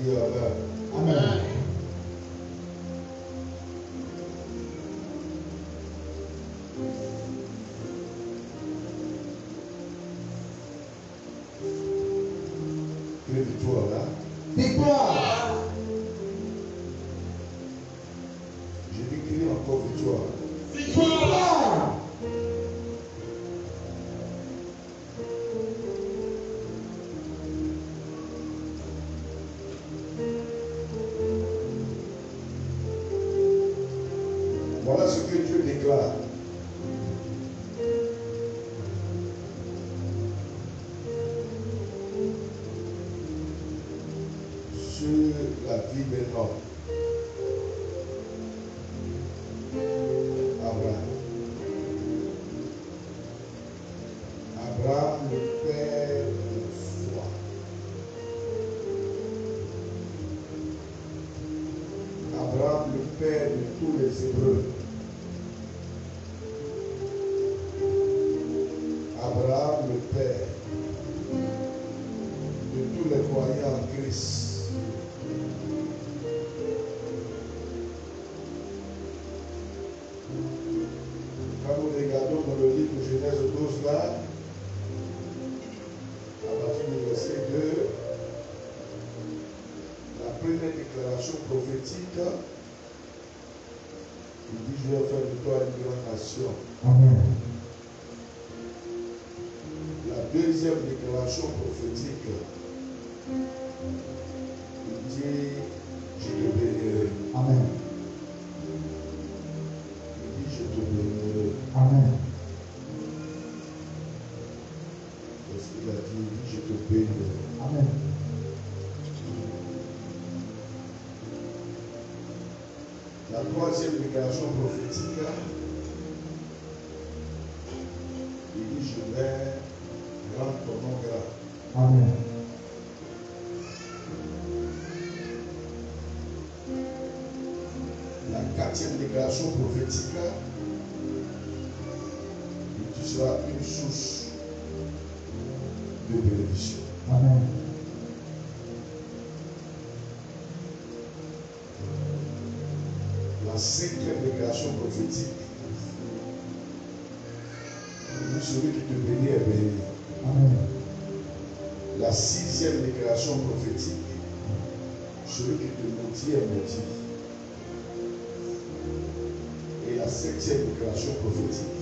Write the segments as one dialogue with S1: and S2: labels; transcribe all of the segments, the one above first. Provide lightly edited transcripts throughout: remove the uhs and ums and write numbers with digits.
S1: dit Amen.
S2: Amen.
S1: Quelle victoire là?
S2: Victoire.
S1: Je vais crier encore victoire.
S2: Victoire.
S1: Voilà ce que Dieu déclare. Sur la vie d'un homme. Abraham. Abraham, le père de foi. Abraham, le père de tous les Hébreux. Abraham, le père de tous les croyants en Christ. Quand nous regardons dans le livre de Genèse 12 là, à partir du verset 2, la première déclaration prophétique, il dit, je vais faire de toi une grande nation.
S2: Amen.
S1: La deuxième déclaration prophétique, il dit, je te bénirai.
S2: Amen.
S1: Il dit, je te bénirai.
S2: Amen.
S1: Parce qu'il a dit, il dit, je te bénirai.
S2: Amen.
S1: La troisième déclaration prophétique, il dit, je vais rendre ton nom grand.
S2: Amen.
S1: La quatrième déclaration prophétique, il dit, tu seras une source de bénédiction.
S2: Amen.
S1: La cinquième déclaration prophétique, il dit, celui qui te bénit est béni.
S2: Amen.
S1: La sixième déclaration prophétique, celui qui te maudit est maudit. Et la septième déclaration prophétique,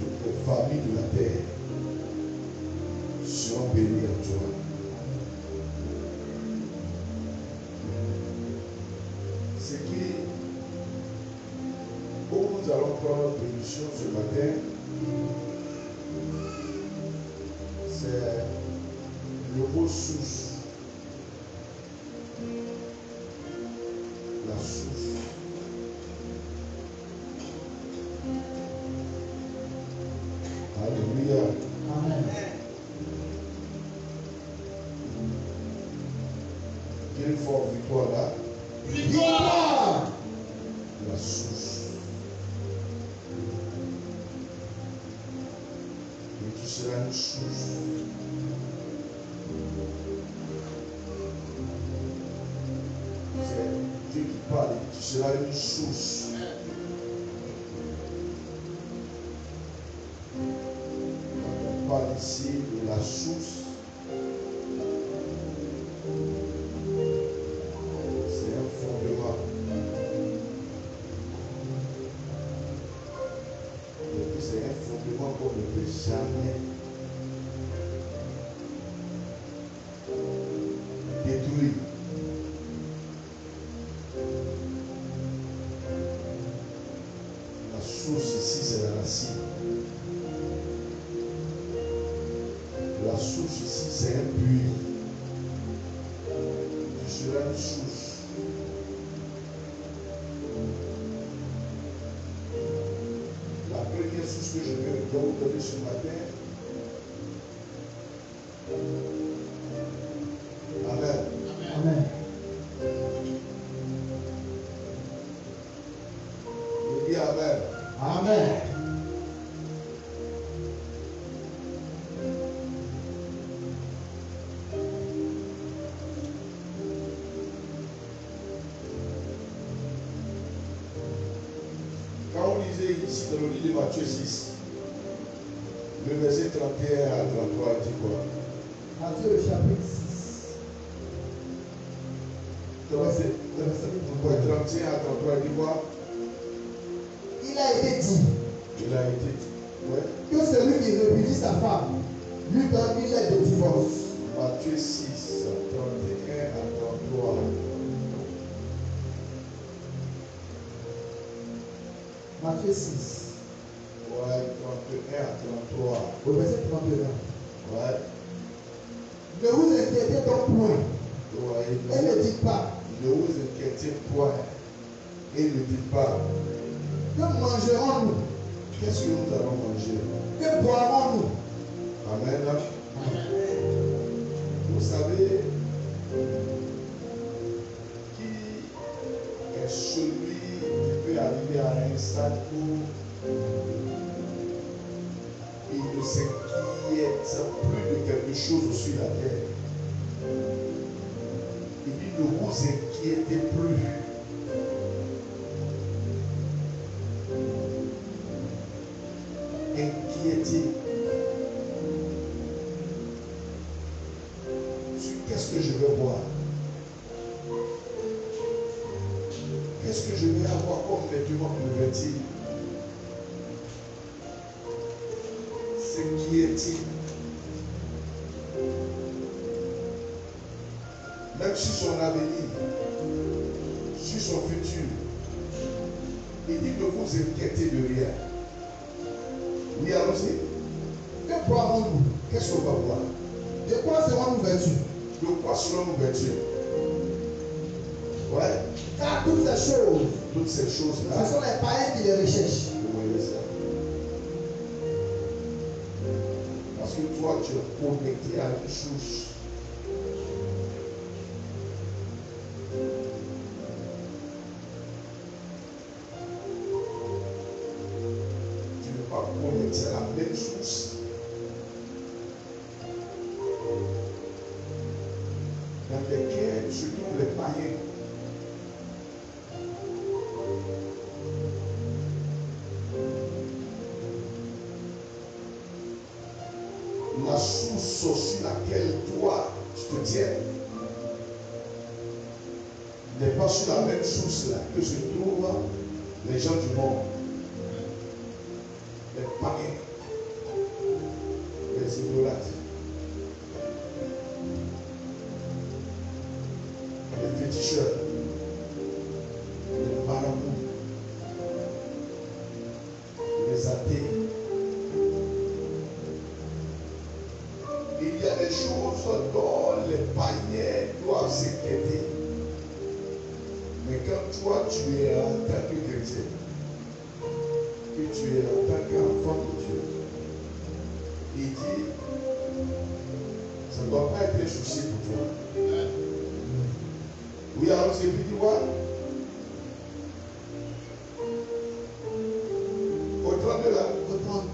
S1: toutes les familles de la terre seront bénies en toi. Ce qui, où nous allons prendre bénédiction ce matin, c'est le mot source. La source. Alléluia.
S2: Amen.
S1: Quelle forte victoire là.
S2: Victoire.
S1: La source. Et tu seras une source. C'est Dieu qui parle, tu seras une source. Quand on parle ici de la source, c'est un fondement. Et puis c'est un fondement qu'on ne peut jamais détruire. La source ici, c'est la racine. La source ici, c'est un puits. Tu seras une source. La première source que je vais vous donner ce matin. Amen.
S2: Amen.
S1: Je dis Amen.
S2: Amen.
S1: ici dans le livre de Matthieu 6, le verset 31 à 33, dit quoi?
S2: Matthieu le chapitre 6.
S1: 31 à 33, dit quoi?
S2: Il a été dit.
S1: Il a été dit. Ouais.
S2: Que celui qui répudie sa femme lui donne une lettre de divorce.
S1: Matthieu 6, 31 à 33.
S2: Matthieu 6.
S1: Ouais, 31 à 33.
S2: Au verset 31.
S1: Ouais.
S2: Ne vous inquiétez donc point.
S1: Ouais.
S2: Et ne dites pas.
S1: Ne vous inquiétez point. Et ne dites pas.
S2: Que mangerons-nous?
S1: Qu'est-ce que nous allons manger?
S2: Que boirons-nous?
S1: Amen. Vous savez qui est celui qui peut arriver à un stade où il ne s'inquiète plus de quelque chose sur la terre. Il dit ne vous inquiétez plus. Inquiétez. Qu'est-ce que je vais boire? Qu'est-ce que je vais avoir comme vêtement pour me vêtir? S'inquiéter. Même sur son avenir, sur son futur, il dit ne vous inquiétez de rien. Oui, allons-y.
S2: Que boirons-nous?
S1: Qu'est-ce qu'on va boire?
S2: De quoi serons-nous vêtus?
S1: De quoi serons-nous vêtus? Ouais.
S2: Car toutes ces choses,
S1: Toutes ces choses-là,
S2: ce sont les païens qui les recherchent.
S1: vous voyez ça. Parce que toi, tu es connecté à une source. Tu n'es pas connecté à la même source. Dans lesquels se trouvent les païens. La source sur laquelle toi tu te tiens n'est pas sur la même source là que se trouvent les gens du monde, les païens, les idolâtres, les féticheurs, les marabouts, les athées. Il y a des choses dont les païens doivent s'inquiéter. Mais quand toi tu es en tant que chrétien, que tu es en tant qu'enfant de Dieu, il dit, ça ne doit pas être un souci pour toi. Oui, alors c'est lui dit quoi? Au 32 là.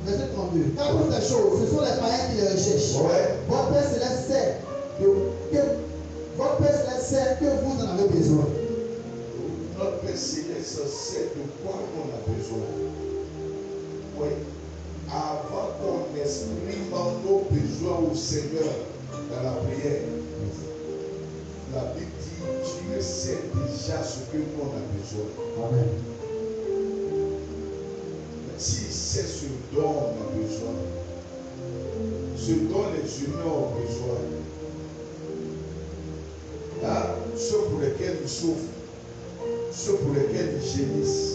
S2: Verset 32. Car toutes ces choses, ce sont les païens qui les recherchent.
S1: Ouais.
S2: Votre Père Céleste sait que vous en avez besoin.
S1: Notre Père Céleste sait de quoi on a besoin. Oui. Avant qu'on exprime nos besoins au Seigneur dans la prière, la Bible dit Dieu sait déjà ce que nous on a besoin.
S2: Amen.
S1: S'il sait ce dont on a besoin, ce dont les humains ont besoin, là, ceux pour lesquels ils souffrent, ceux pour lesquels ils gémissent,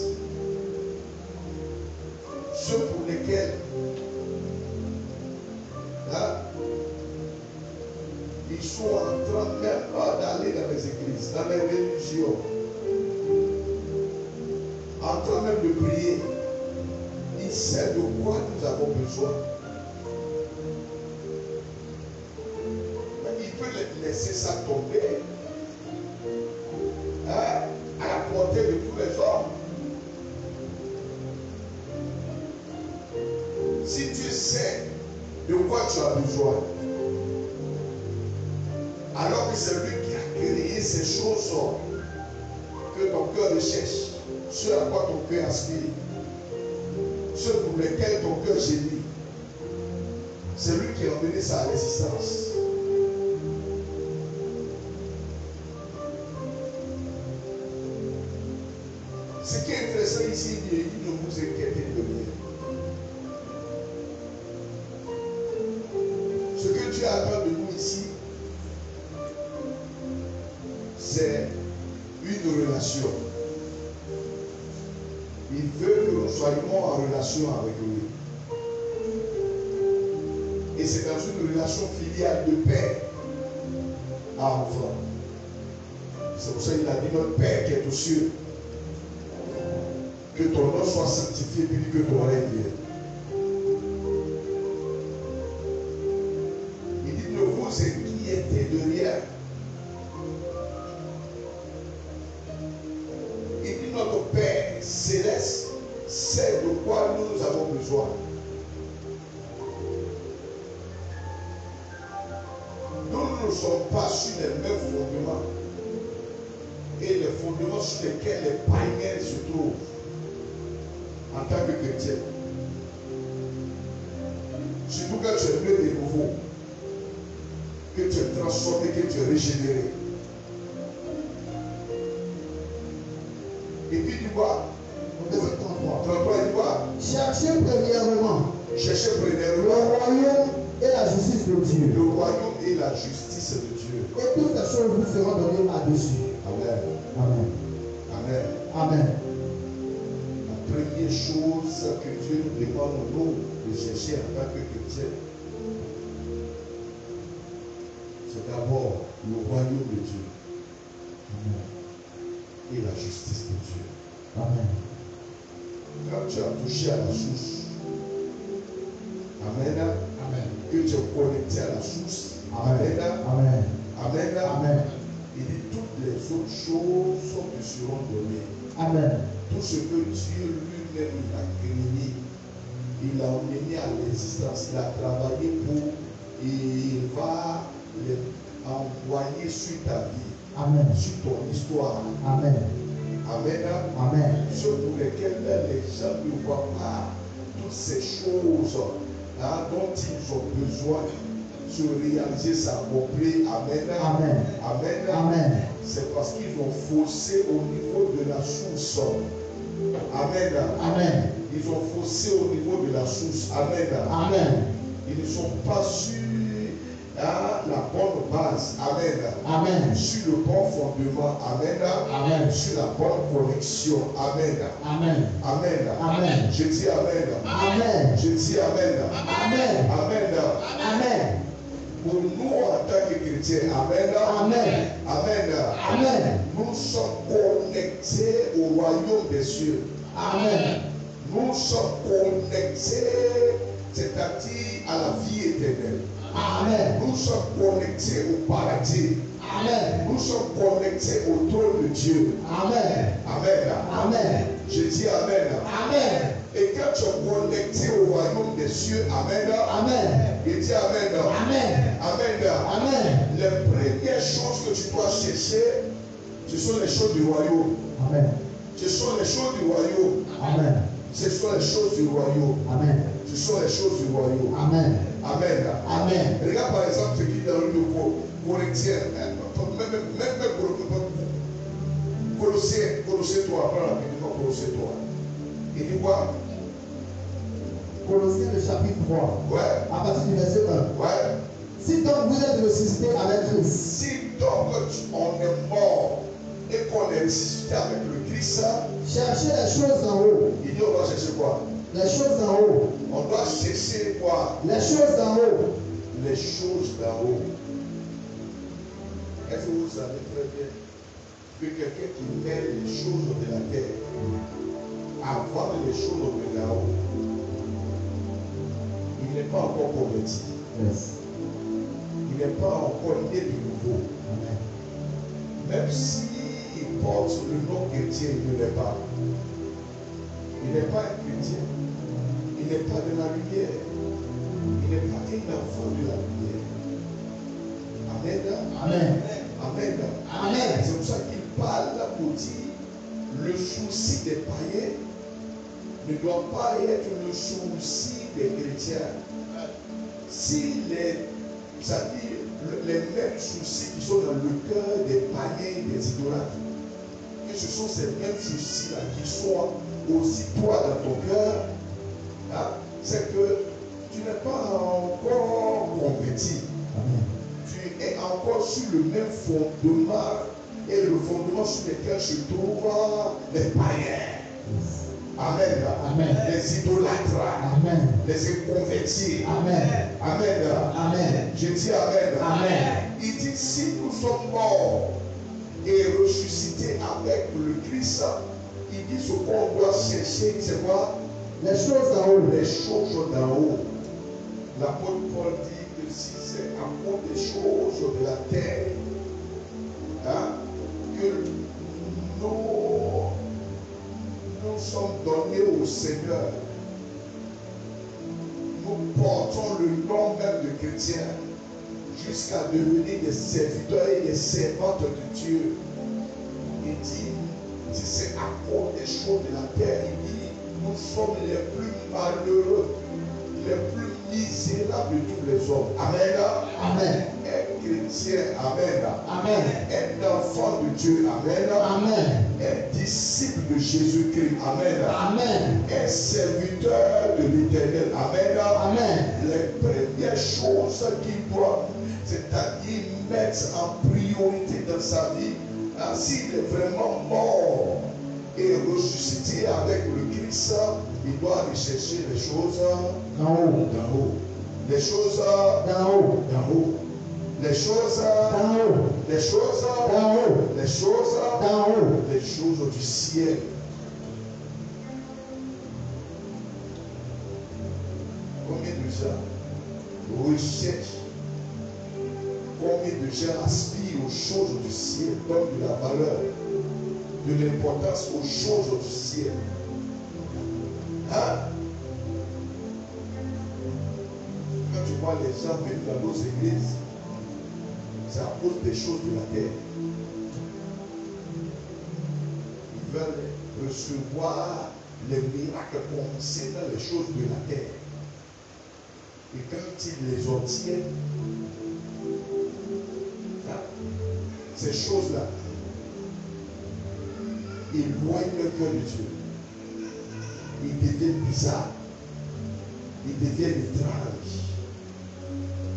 S1: ceux pour lesquels là, ils sont en train même d'aller dans les églises, dans les religions, en train même de prier. Il sait de quoi nous avons besoin. Mais il peut laisser ça tomber à la portée de tous les hommes. Si tu sais de quoi tu as besoin, alors que c'est lui qui a créé ces choses que ton cœur recherche, ce à quoi ton cœur aspire. ceux pour lesquels ton cœur gémit. C'est lui qui a emmené ça à l'existence. Ce qui est intéressant ici, il dit ne vous inquiétez de rien. Ce que Dieu attend de nous ici, c'est une relation. Il veut que nous soyons en relation avec lui. Et c'est dans une relation filiale de père à enfant. C'est pour ça qu'il a dit notre Père qui est aux cieux. Que ton nom soit sanctifié, puis que ton règne vienne. Il dit ne vous inquiétez de rien. Il dit notre Père céleste sait de quoi nous avons besoin. Nous ne sommes pas sur les mêmes fondements. Et les fondements sur lesquels les païens se trouvent en tant que chrétien. Surtout quand tu es né de nouveau, que tu es transformé, que tu es régénéré. Et puis tu vois, verset 33, il dit quoi?
S2: Cherchez premièrement
S1: Le
S2: royaume et la justice de Dieu.
S1: Le royaume et la justice de Dieu.
S2: Et toutes ces choses vous seront données là-dessus.
S1: Amen.
S2: Amen.
S1: Amen.
S2: Amen.
S1: La première chose que Dieu nous demande, nous, de chercher en tant que chrétien, c'est d'abord le royaume de Dieu.
S2: Amen.
S1: Et la justice de Dieu.
S2: Amen.
S1: Quand tu as touché à la source, Amen.
S2: Amen.
S1: Que tu es connecté à la source,
S2: Amen.
S1: Amen.
S2: Amen.
S1: Amen.
S2: Amen.
S1: Il dit toutes les autres choses te seront données.
S2: Amen.
S1: Tout ce que Dieu lui-même il a créé, il a emmené à l'existence, il a travaillé pour, et il va les envoyer sur ta vie,
S2: Amen.
S1: sur ton histoire.
S2: Amen.
S1: Amen.
S2: Amen.
S1: Ceux pour lesquels les gens ne voient pas toutes ces choses dont ils ont besoin se réaliser, s'accomplir. Amen.
S2: Amen.
S1: Amen.
S2: Amen.
S1: C'est parce qu'ils ont faussé au niveau de la source. Amen.
S2: Amen.
S1: Ils ont faussé au niveau de la source. Amen.
S2: Amen.
S1: Ils ne sont pas sur la bonne base. Amen.
S2: Amen.
S1: Sur le bon fondement. Amen.
S2: Amen.
S1: Sur la bonne connexion. Amen.
S2: Amen.
S1: Amen.
S2: Amen.
S1: Je dis Amen.
S2: Amen.
S1: Je dis Amen.
S2: Amen.
S1: Amen.
S2: Amen.
S1: Pour nous en tant que chrétiens, Amen.
S2: Amen.
S1: Amen.
S2: Amen.
S1: Nous sommes connectés au royaume des cieux.
S2: Amen.
S1: Nous sommes connectés, c'est-à-dire à la vie éternelle.
S2: Amen.
S1: Nous sommes connectés au paradis.
S2: Amen.
S1: Nous sommes connectés au trône de Dieu.
S2: Amen.
S1: Amen.
S2: Amen.
S1: Je dis Amen.
S2: Amen.
S1: Et quand tu es connecté au royaume des cieux, Amen.
S2: Amen.
S1: Je dis Amen.
S2: Amen.
S1: Amen.
S2: Amen.
S1: Les premières choses que tu dois chercher, ce sont les choses du royaume.
S2: Amen.
S1: Ce sont les choses du royaume.
S2: Amen.
S1: Ce sont les choses du royaume.
S2: Amen.
S1: Ce sont les choses du royaume.
S2: Amen.
S1: Amen.
S2: Amen.
S1: Regarde par exemple ce qui est dans le livre de Corinthiens. Même Colossiens 3. Prends rapidement Colossiens 3. Il dit quoi?
S2: Colossiens le chapitre 3.
S1: Ouais.
S2: À partir du verset 1.
S1: Ouais.
S2: Si donc vous êtes ressuscité avec Christ.
S1: Si donc on est mort et qu'on est ressuscité avec le Christ,
S2: Cherchez les choses en haut.
S1: il dit on doit chercher quoi?
S2: Les choses en haut.
S1: On doit chercher quoi?
S2: Les choses en haut.
S1: Les choses d'en haut. Est-ce que vous savez très bien que quelqu'un qui met les choses de la terre avant les choses de là-haut, il n'est pas encore converti.
S2: Yes.
S1: Il n'est pas encore né de nouveau.
S2: Amen.
S1: Même s'il porte le nom chrétien, il ne l'est pas. Il n'est pas un chrétien. Il n'est pas de la lumière. Il n'est pas un enfant de la lumière. Amen.
S2: Amen.
S1: Amen.
S2: Amen.
S1: C'est pour ça qu'il parle pour dire le souci des païens ne doit pas être le souci des chrétiens. Si les mêmes soucis qui sont dans le cœur des païens et des idolâtres, que ce sont ces mêmes soucis-là qui soient aussi toi dans ton cœur, hein, c'est que tu n'es pas encore converti. Tu es encore sur le même fondement et le fondement sur lequel se trouvent les païens. Amen.
S2: Amen.
S1: Les idolâtres.
S2: Amen.
S1: Les inconvertis.
S2: Amen.
S1: Amen.
S2: Amen.
S1: Je dis Amen.
S2: Amen.
S1: Il dit si nous sommes morts et ressuscités avec le Christ, il dit ce qu'on doit chercher, c'est quoi?
S2: Les choses d'en haut.
S1: Les choses d'en haut. L'apôtre Paul dit que si c'est à cause des choses de la terre, hein, que nous sommes donnés au Seigneur, nous portons le nom même de chrétien jusqu'à devenir des serviteurs et des servantes de Dieu. Il dit, si c'est à cause des choses de la terre, il dit, nous sommes les plus malheureux, les plus misérables de tous les hommes. Amen.
S2: Amen.
S1: Un chrétien, amen.
S2: Amen.
S1: Un enfant de Dieu, amen.
S2: Amen.
S1: Un disciple de Jésus-Christ, amen.
S2: Amen.
S1: Un serviteur de l'Éternel, amen.
S2: Amen.
S1: Les premières choses qu'il doit, c'est-à-dire mettre en priorité dans sa vie, s'il est vraiment mort et ressuscité avec le Christ, il doit rechercher les choses
S2: D'en haut.
S1: d'en haut. Les choses
S2: D'en haut.
S1: d'en haut. Les choses
S2: D'en haut.
S1: les choses
S2: D'en haut.
S1: les choses
S2: D'en haut.
S1: les choses du ciel. Combien de gens recherchent, combien de gens aspirent aux choses du ciel, donnent de la valeur, de l'importance aux choses du ciel. Hein? Quand tu vois les gens venir dans nos églises, c'est à cause des choses de la terre. Ils veulent recevoir les miracles concernant les choses de la terre. Et quand ils les obtiennent, ces choses-là, ils éloignent le cœur de Dieu. Ils deviennent bizarres. Ils deviennent étranges.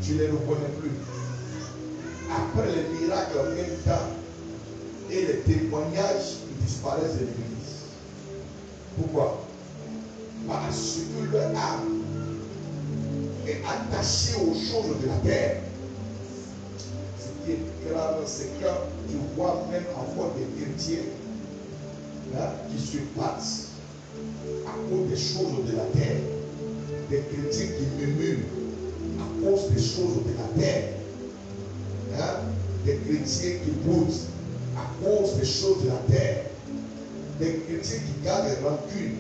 S1: Tu ne les reconnais plus. Après les miracles en même temps et les témoignages, ils disparaissent de l'église. Pourquoi? Parce que leur âme est attachée aux choses de la terre. Ce qui est grave, c'est quand tu vois même encore des chrétiens qui se battent à cause des choses de la terre, des chrétiens qui murmurent à cause des choses de la terre, des chrétiens qui boutent à cause des choses de la terre, des chrétiens qui gardent des rancunes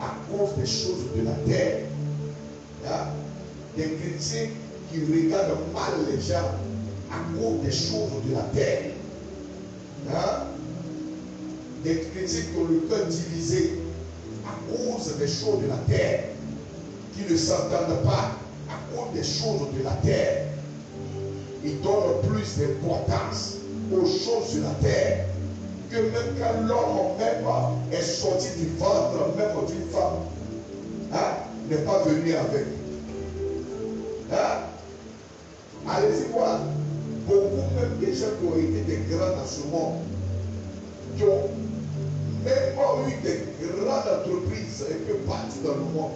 S1: à cause des choses de la terre, des chrétiens qui regardent mal les gens à cause des choses de la terre, des chrétiens qui ont le cœur divisé à cause des choses de la terre, qui ne s'entendent pas à cause des choses de la terre. Ils donnent plus d'importance aux choses de la terre que même quand l'homme même est sorti du ventre même d'une femme, n'est pas venu avec. Allez-y voir, beaucoup même des gens qui ont été des grands dans ce monde, qui ont même eu des grandes entreprises un peu partout dans le monde,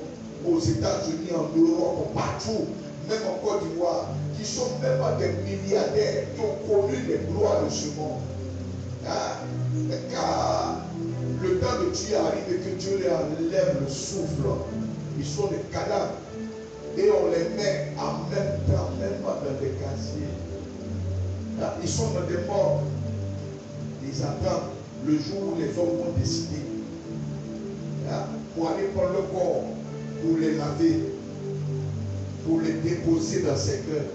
S1: aux États-Unis, en Europe, partout, même en Côte d'Ivoire, qui sont même des milliardaires, qui ont connu les gloires de ce monde. Car le temps de Dieu arrive et que Dieu leur enlève le souffle. Ils sont des cadavres. Et on les met en même temps, même dans des casiers. Ils sont dans des morts. Ils attendent le jour où les hommes vont décider pour aller prendre le corps, pour les laver, pour les déposer dans ces cœurs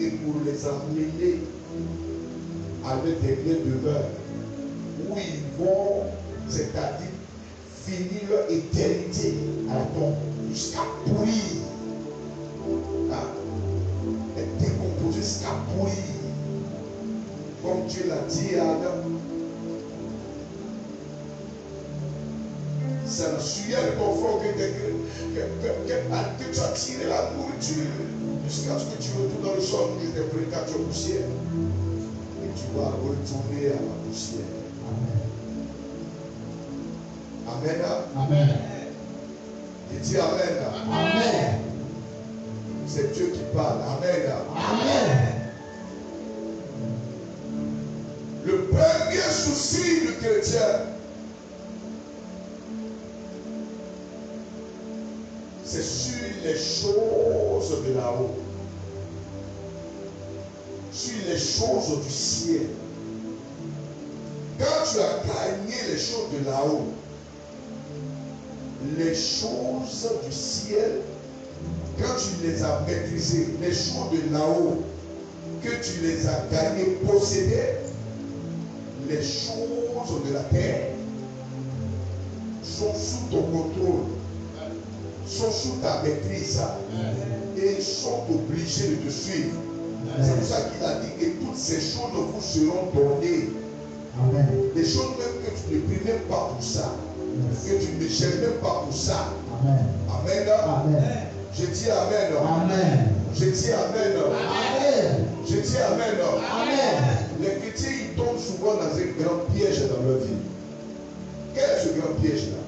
S1: et pour les emmener à leur dernière demeure où ils vont, c'est-à-dire finir leur éternité à la tombe, jusqu'à pourrir. Être décomposé jusqu'à pourrir. Comme Dieu l'a dit à Adam. C'est la sueur de ton front que tu as tiré la nourriture jusqu'à ce que tu retournes dans le sol où je t'ai pris car tu es poussière. Et tu vas retourner à la poussière. Amen.
S2: Amen.
S1: Et dis Amen.
S2: Amen.
S1: C'est Dieu qui parle. Amen.
S2: Amen.
S1: Le premier souci du chrétien, c'est sur les choses de là-haut. Sur les choses du ciel. Quand tu as gagné les choses de là-haut, les choses du ciel, quand tu les as maîtrisées, les choses de là-haut, que tu les as gagnées, possédées, les choses de la terre sont sous ton contrôle, sont sous ta maîtrise et ils sont obligés de te suivre. C'est pour ça qu'il a dit que toutes ces choses vous seront données.
S2: Amen.
S1: Des choses même que tu ne pries même pas pour ça, que tu ne cherches même pas pour ça.
S2: Amen.
S1: Amen.
S2: Amen.
S1: Je dis Amen.
S2: Amen.
S1: Je dis Amen.
S2: Amen.
S1: Je dis Amen.
S2: Amen.
S1: Les chrétiens, ils tombent souvent dans un grand piège dans leur vie. Quel est ce grand piège-là?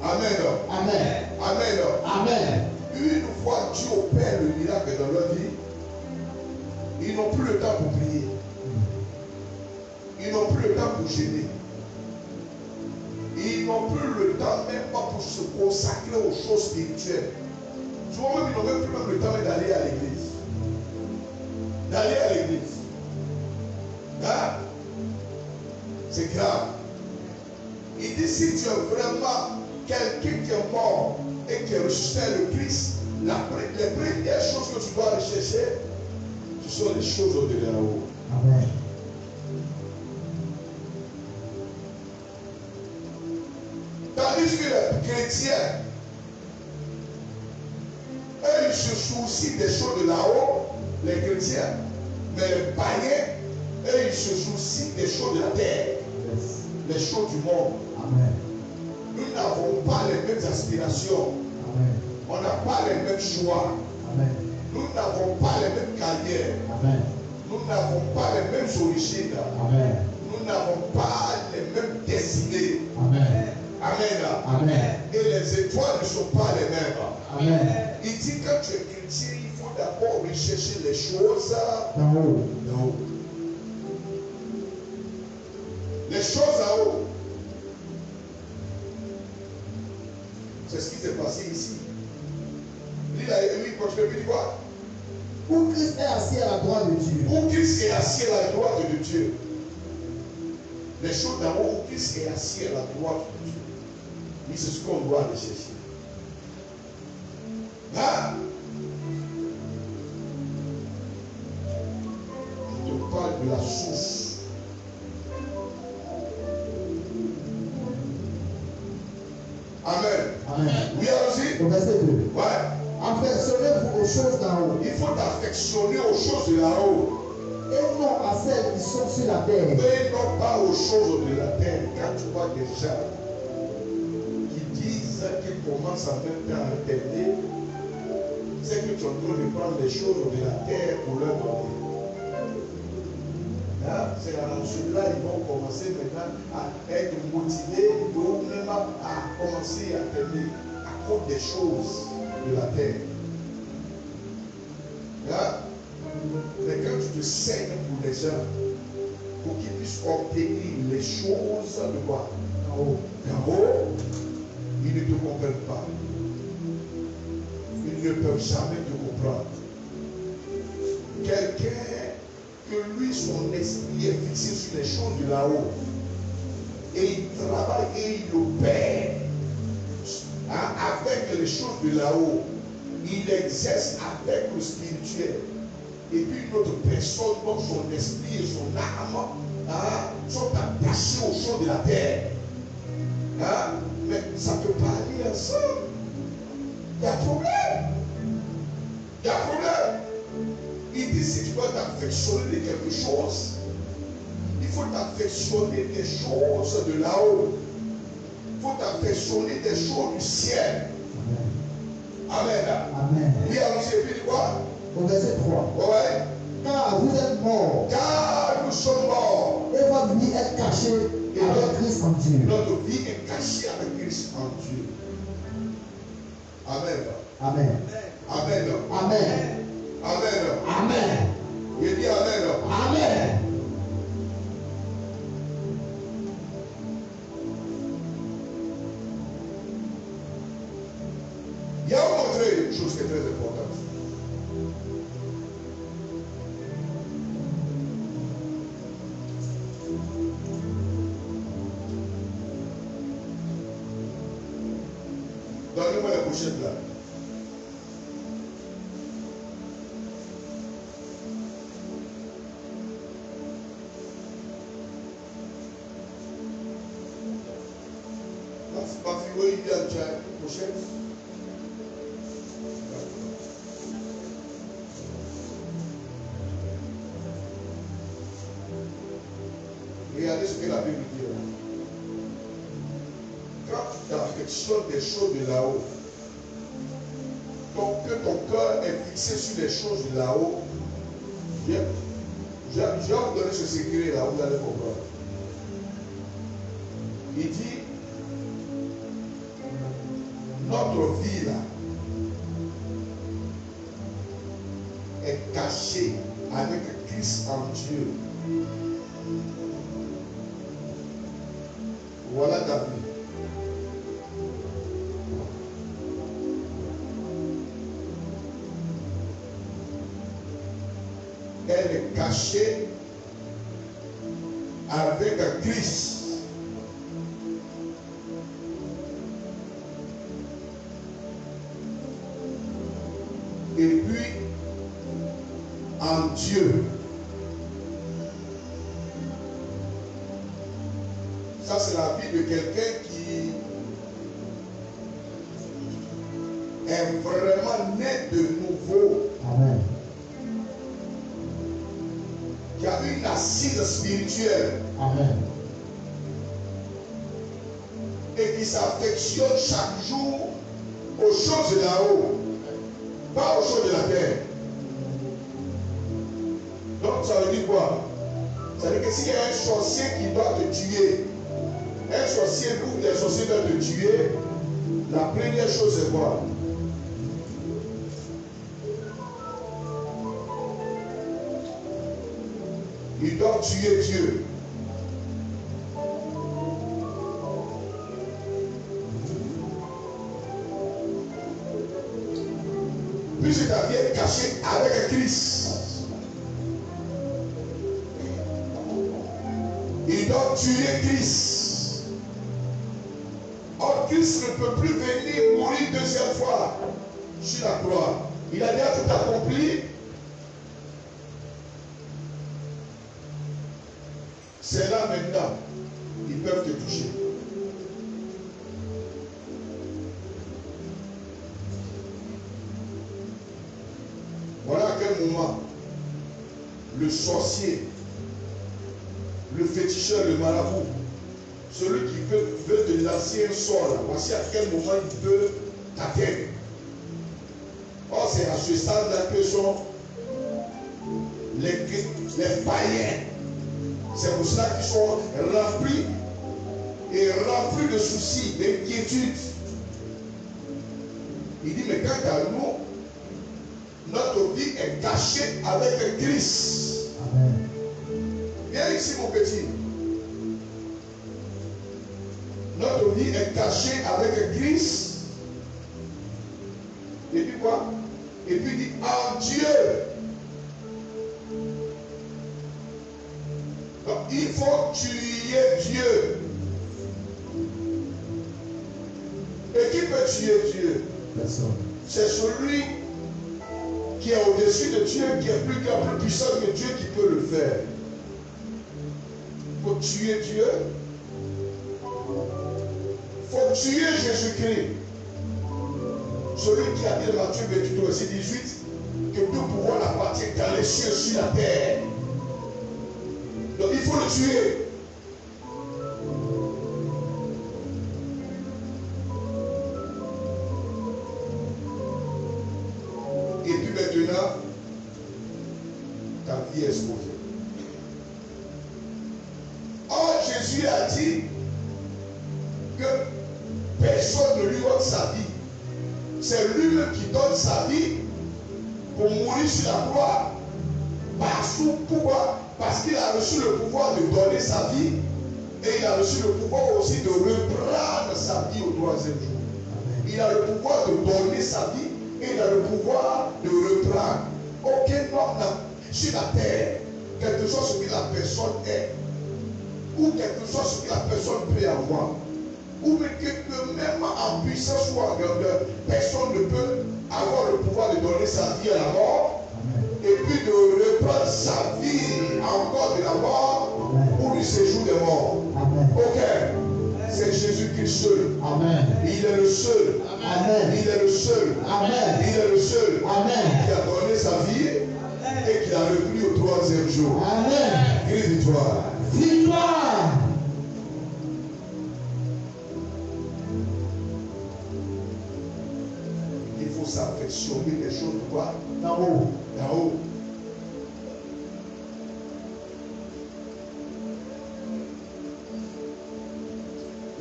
S1: Amen.
S2: Amen.
S1: Amen.
S2: Amen.
S1: Une fois Dieu opère le miracle dans leur vie, ils n'ont plus le temps pour prier. Ils n'ont plus le temps pour gêner. Ils n'ont plus le temps même pas pour se consacrer aux choses spirituelles. Souvent même, ils n'ont même plus le temps d'aller à l'église. D'aller à l'église. Hein? C'est grave. Il dit si tu es vraiment quelqu'un qui est mort et qui ressuscite le Christ, les premières choses que tu dois rechercher, ce sont les choses au-delà là-haut.
S2: Amen.
S1: Tandis que les chrétiens, eux, ils se soucient des choses de là-haut, les chrétiens, mais les païens, eux, ils se soucient des choses de la terre, les choses du monde.
S2: Amen.
S1: Nous n'avons pas les mêmes aspirations.
S2: Amen.
S1: On n'a pas les mêmes choix.
S2: Amen.
S1: Nous n'avons pas les mêmes carrières.
S2: Amen.
S1: Nous n'avons pas les mêmes origines.
S2: Amen.
S1: Nous n'avons pas les mêmes destinées.
S2: Amen.
S1: Amen.
S2: Amen.
S1: Et les étoiles ne sont pas les mêmes.
S2: Amen.
S1: Il dit quand tu es chrétien, il faut d'abord rechercher les choses
S2: D'en haut.
S1: en haut. Les choses en haut. C'est ce qui s'est passé ici. Lui, continue, il dit quoi?
S2: Où Christ est assis à la droite de Dieu.
S1: Où Christ est assis à la droite de Dieu. Les choses d'en haut, où Christ est assis à la droite de Dieu. Oui, c'est ce qu'on doit aller chercher. Là, je te parle de la source. Amen.
S2: Amen.
S1: Oui, allons-y.
S2: Au verset 2.
S1: Ouais.
S2: Affectionnez-vous aux choses d'en haut
S1: Il faut t'affectionner aux choses de là-haut.
S2: et non à celles qui sont sur la terre.
S1: Et non pas aux choses de la terre. Quand tu vois des gens qui disent qu'ils commencent en même temps à t'aider, c'est que tu es en train de prendre les choses de la terre pour leur donner. Hein? C'est dans ceux-là, ils vont commencer maintenant à être motivés ou même à commencer à t'aider à cause des choses de la terre. Hein? Mais quand tu te saignes pour les gens, pour qu'ils puissent obtenir les choses de quoi?
S2: En haut.
S1: En haut, ils ne te comprennent pas. Ils ne peuvent jamais te comprendre. Quelqu'un que lui, son esprit est fixé sur les choses de là-haut, et il travaille et il opère avec les choses de là-haut, il exerce avec le spirituel. Et puis une autre personne, dont son esprit et son âme sont attachés aux choses de la terre. Hein? Mais ça ne peut pas aller ensemble. Il y a problème. Il y a problème. Il dit si tu dois t'affectionner de quelque chose, il faut t'affectionner des choses de là-haut. Il faut t'affectionner des choses du ciel. Amen.
S2: Amen.
S1: Oui, allons-y, et puis quoi?
S2: Au verset 3.
S1: Ouais.
S2: Car vous êtes morts.
S1: Car nous sommes morts.
S2: Et votre vie est cachée avec Christ en Dieu.
S1: Notre vie est cachée avec Christ en Dieu. Amen.
S2: Amen.
S1: Amen.
S2: Amen.
S1: Amen.
S2: Amen.
S1: Il dit Amen.
S2: Amen.
S1: Il y a montré une chose qui est très importante. Donnez-moi la pochette là. Ma fille, il y a une pochette. Regardez ce que la Bible dit là. Quand tu affectionnes des choses de là-haut, que ton cœur est fixé sur les choses de là-haut, je vais vous donner ce secret là, vous allez comprendre. Il dit, notre vie là est cachée avec Christ en Dieu. Voilà ta vie. Elle est cachée avec Christ. Et puis, en Dieu. Ça, c'est la vie de quelqu'un qui est vraiment né de nouveau.
S2: Amen.
S1: Qui a une assise spirituelle.
S2: Amen.
S1: Et qui s'affectionne chaque jour aux choses de là-haut, pas aux choses de la terre. Donc ça veut dire quoi? Ça veut dire que s'il y a un sorcier qui doit te tuer, un sorcier ou des sorciers doivent te tuer, la première chose c'est quoi? Ils doivent tuer Dieu. Puisque ta vie est cachée avec Christ. Ils doivent tuer Christ. Or, Christ ne peut plus venir mourir deuxième fois sur la croix. Il a déjà tout accompli. C'est là maintenant, ils peuvent te toucher. Voilà à quel moment le sorcier, le féticheur, le marabout, celui qui veut te lancer un sort, là, voici à quel moment il peut t'atteindre. Or, c'est à ce stade-là que sont les païens. C'est pour cela qu'ils sont remplis de soucis, d'inquiétudes. Il dit, mais quant à nous, notre vie est cachée avec Christ.
S2: Amen.
S1: Viens ici, mon petit. Notre vie est cachée avec Christ. Et puis quoi? Et puis il dit, en Dieu. Donc, il faut tuer Dieu. Et qui peut tuer Dieu?
S2: Personne.
S1: C'est celui qui est au-dessus de Dieu, qui est plus grand, plus puissant que Dieu, qui peut le faire. Il faut tuer Dieu. tuer Jésus-Christ. Celui qui a dit dans Matthieu 28, verset 18, que tout pouvoir appartient dans les cieux sur la terre. Donc il faut le tuer. Et puis maintenant, ta vie est exposée. Or, Jésus a dit que personne ne lui donne sa vie. C'est lui-même qui donne sa vie pour mourir sur la croix. Pourquoi? Parce qu'il a reçu le pouvoir de donner sa vie et il a reçu le pouvoir aussi de reprendre sa vie au troisième jour. Il a le pouvoir de donner sa vie et il a le pouvoir de reprendre. Aucun homme sur la terre, quelque chose ce que la personne est, ou quelque chose ce que la personne peut avoir, ou même que même en puissance ou en grandeur, personne ne peut avoir le pouvoir de donner sa vie à la mort et puis de reprendre sa vie encore de la mort pour le séjour des morts. Ok, c'est Jésus-Christ seul.
S2: Amen.
S1: Il est le seul.
S2: Amen.
S1: Il est le seul.
S2: Amen.
S1: Il est le seul
S2: Amen.
S1: qui a donné sa vie et qui a repris au troisième jour.
S2: Amen.
S1: Crie victoire.
S2: Victoire.
S1: Il faut s'affectionner des choses de quoi?
S2: D'en haut.
S1: D'en haut.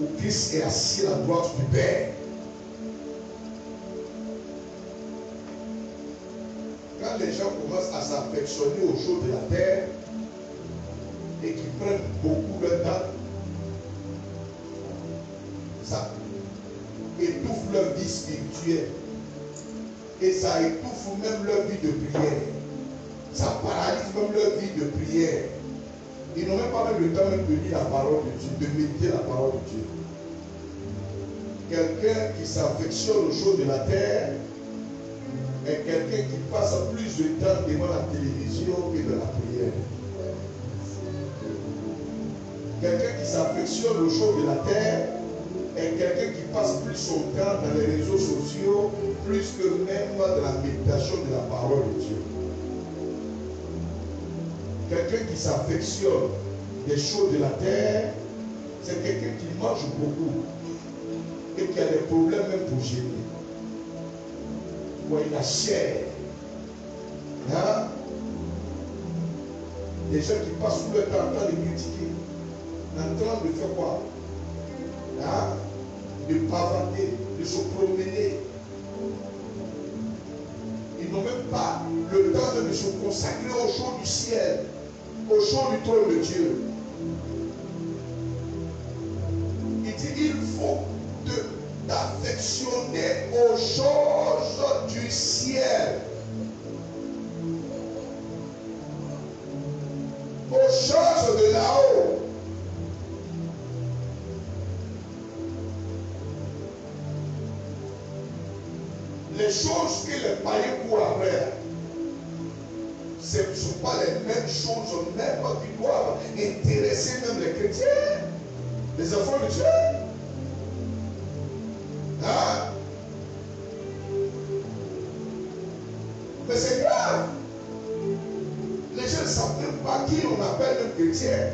S1: Où Christ est assis à la droite du Père. Quand les gens commencent à s'affectionner aux choses de la terre et qu'ils prennent beaucoup de temps, ça étouffe leur vie spirituelle et ça étouffe même leur vie de prière. Ça paralyse même leur vie de prière. Ils n'ont même pas le temps même de lire la parole de Dieu, de méditer la parole de Dieu. Quelqu'un qui s'affectionne aux choses de la terre est quelqu'un qui passe plus de temps devant la télévision que de la prière. Quelqu'un qui s'affectionne aux choses de la terre est quelqu'un qui passe plus son temps dans les réseaux sociaux, plus que même dans la méditation de la parole de Dieu. Quelqu'un qui s'affectionne des choses de la terre, c'est quelqu'un qui mange beaucoup et qui a des problèmes même pour gérer. Ouais, il a chair. Hein? Des gens qui passent tout le temps en train de critiquer, en train de faire quoi? Hein? De bavarder, de se promener. Ils n'ont même pas le temps de se consacrer aux choses du ciel, aux choses du trône de Dieu. Il dit, il faut t'affectionner aux choses du ciel, aux choses de là-haut. Les choses que les païens courent après, ce ne sont pas les mêmes choses même qui doivent intéresser même les chrétiens, les enfants de Dieu. Hein? Mais c'est grave. Les gens ne savent même pas qui on appelle un chrétien,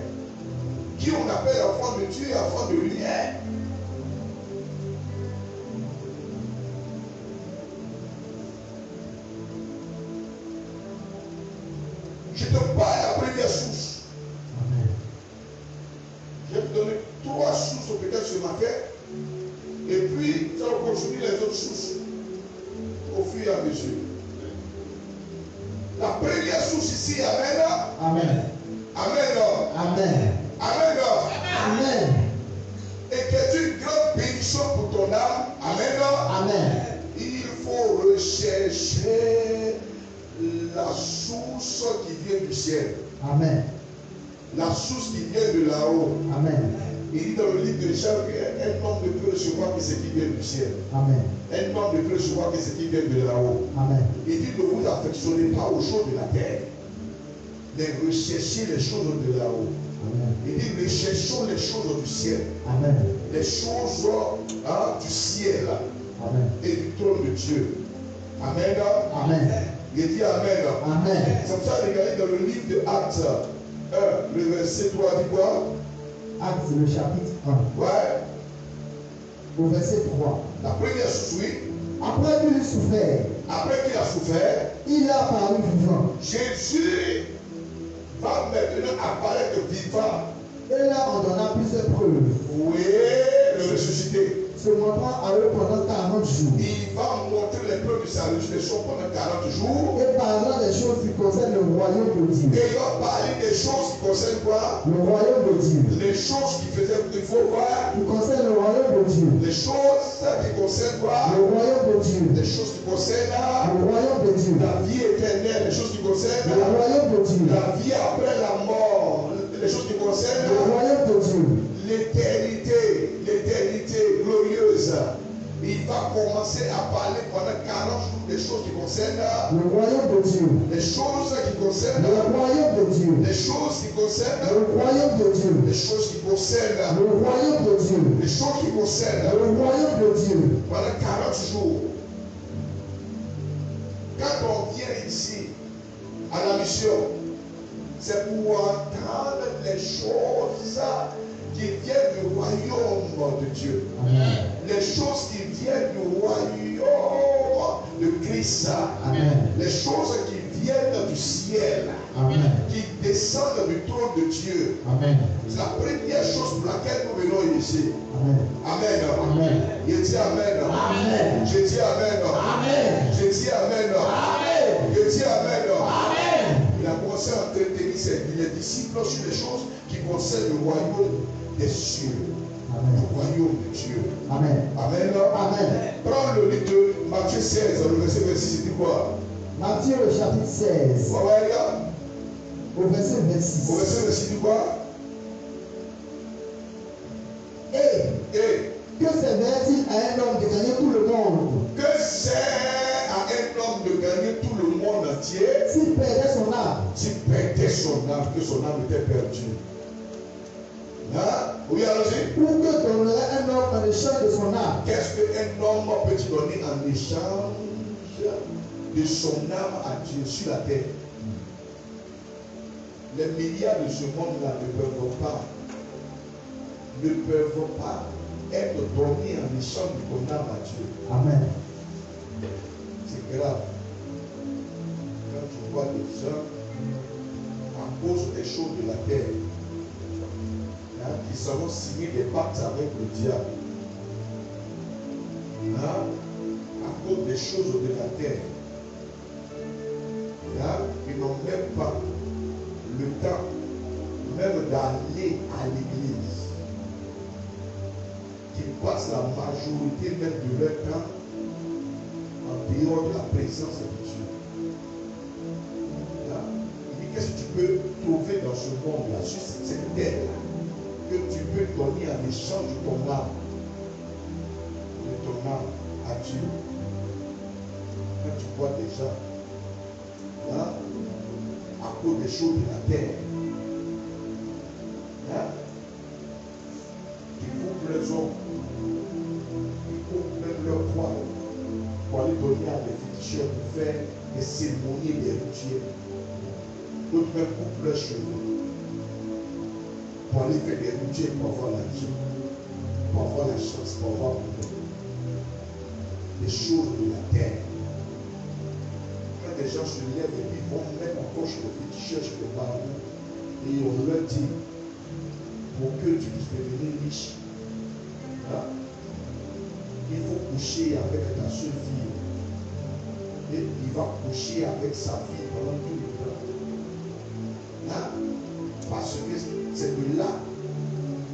S1: qui on appelle enfant de Dieu et enfant de lumière. Je te parle la première source. Je vais te donner 3 sources peut-être ce matin. Et puis, ça va continuer les autres sources au fur et à mesure. La première source ici, Amen.
S2: Amen.
S1: Amen.
S2: Amen.
S1: Amen.
S2: Amen.
S1: Et que c'est une grande bénédiction pour ton âme. Amen.
S2: Amen.
S1: Il faut rechercher la source qui vient du ciel.
S2: Amen.
S1: La source qui vient de là-haut.
S2: Amen.
S1: Il dit dans le livre de Jacques qu'un homme ne peut recevoir que ce qui vient du ciel.
S2: Amen.
S1: Un homme ne peut recevoir que ce qui vient de là-haut.
S2: Amen.
S1: Il dit ne vous affectionnez pas aux choses de la terre. Mais recherchez les choses de là-haut. Il dit, recherchons les choses du ciel.
S2: Amen.
S1: Les choses du ciel.
S2: Amen.
S1: Et du trône de Dieu. Amen.
S2: Amen.
S1: Il dit Amen.
S2: Amen.
S1: C'est pour ça, regardez dans le livre de Actes 1, le verset 3, dit quoi?
S2: Actes, le chapitre 1.
S1: Ouais.
S2: Au verset 3.
S1: La première chose, oui.
S2: Après qu'il eut souffert,
S1: Après qu'il a souffert,
S2: il a apparu vivant.
S1: Jésus va maintenant apparaître vivant.
S2: Et là, on donna plusieurs preuves.
S1: Oui, le ressuscité.
S2: Se montrant à eux pendant 40 jours.
S1: Il va montrer les preuves de sa résurrection pendant 40 jours.
S2: Et parlant des choses qui concernent le royaume de Dieu.
S1: Et il va parler des choses qui concernent quoi?
S2: Le royaume de Dieu.
S1: Les choses qui faisaient qu'il faut voir.
S2: Qui concernent le royaume de Dieu.
S1: Les choses qui concernent quoi?
S2: Le royaume de Dieu.
S1: Les choses qui concernent
S2: le royaume de Dieu.
S1: la vie éternelle. Les choses qui concernent
S2: le royaume de Dieu.
S1: la vie après la mort. Les choses qui concernent
S2: le royaume de Dieu.
S1: L'éternité glorieuse. Il va commencer à parler pendant 40 jours des choses qui concernent
S2: le royaume de Dieu.
S1: Les choses qui concernent
S2: le royaume de Dieu.
S1: Les choses qui concernent
S2: le royaume de Dieu.
S1: Les choses qui concernent
S2: le royaume de Dieu.
S1: Les choses qui concernent
S2: le royaume de Dieu.
S1: Pendant 40 jours. Quand on vient ici à la mission, c'est pour entendre les choses qui viennent du royaume de Dieu.
S2: Amen.
S1: Les choses qui viennent du royaume de Christ.
S2: Amen.
S1: Les choses qui viennent du ciel.
S2: Amen.
S1: Qui descendent du trône de Dieu.
S2: Amen.
S1: C'est la première chose pour laquelle nous venons ici.
S2: Amen.
S1: Amen.
S2: Amen.
S1: Je dis Amen.
S2: Amen.
S1: Je dis Amen.
S2: Amen.
S1: Je dis Amen.
S2: Amen.
S1: Je dis Amen.
S2: Amen.
S1: Il a commencé à entretenir les disciples sur les choses qui concernent le royaume des cieux.
S2: Amen.
S1: Le royaume de Dieu.
S2: Amen.
S1: Amen.
S2: Amen.
S1: Prends le livre de Matthieu 16, le verset 26, c'est quoi?
S2: Matthieu le chapitre 16.
S1: Ouais, regarde.
S2: Au verset 26.
S1: Au verset 26, dit quoi?
S2: Et que servirait-il à un homme de gagner tout le monde?
S1: Que sert à un homme de gagner tout le monde entier
S2: s'il perdait son âme?
S1: S'il perdait son âme, que son âme était perdue. Hein? Oui, allons-y.
S2: Ou que donnerait un homme en échange de son âme?
S1: Qu'est-ce qu'un homme peut-il donner en échange de son âme à Dieu sur la terre? Les milliards de ce monde-là ne peuvent pas être donnés en échange de ton âme à Dieu.
S2: Amen.
S1: C'est grave. Quand tu vois des gens, à cause des choses de la terre, qui seront signés des pactes avec le diable, à cause des choses de la terre, ils n'ont même pas le temps même d'aller à l'église, qui passent la majorité même de leur temps en dehors de la présence de Dieu. Il dit, qu'est-ce que tu peux trouver dans ce monde-là, sur cette terre-là, que tu peux donner en échange de ton âme à Dieu? Quand tu vois des gens, à cause des choses de la terre, qui coupent leurs hommes, qui coupent même leurs poils pour aller donner à des féticheurs pour faire des cérémonies et des rituels. D'autres même coupent leurs cheveux pour aller faire des rituels pour avoir l'argent, pour avoir la chance, pour avoir des choses de la terre. Quand des gens se lèvent et ils vont même encore chez les féticheurs, chez les parents, et on leur dit, pour que tu puisses devenir riche, il faut coucher avec ta seule fille. Et il va coucher avec sa fille pendant tout le temps. Parce que c'est de là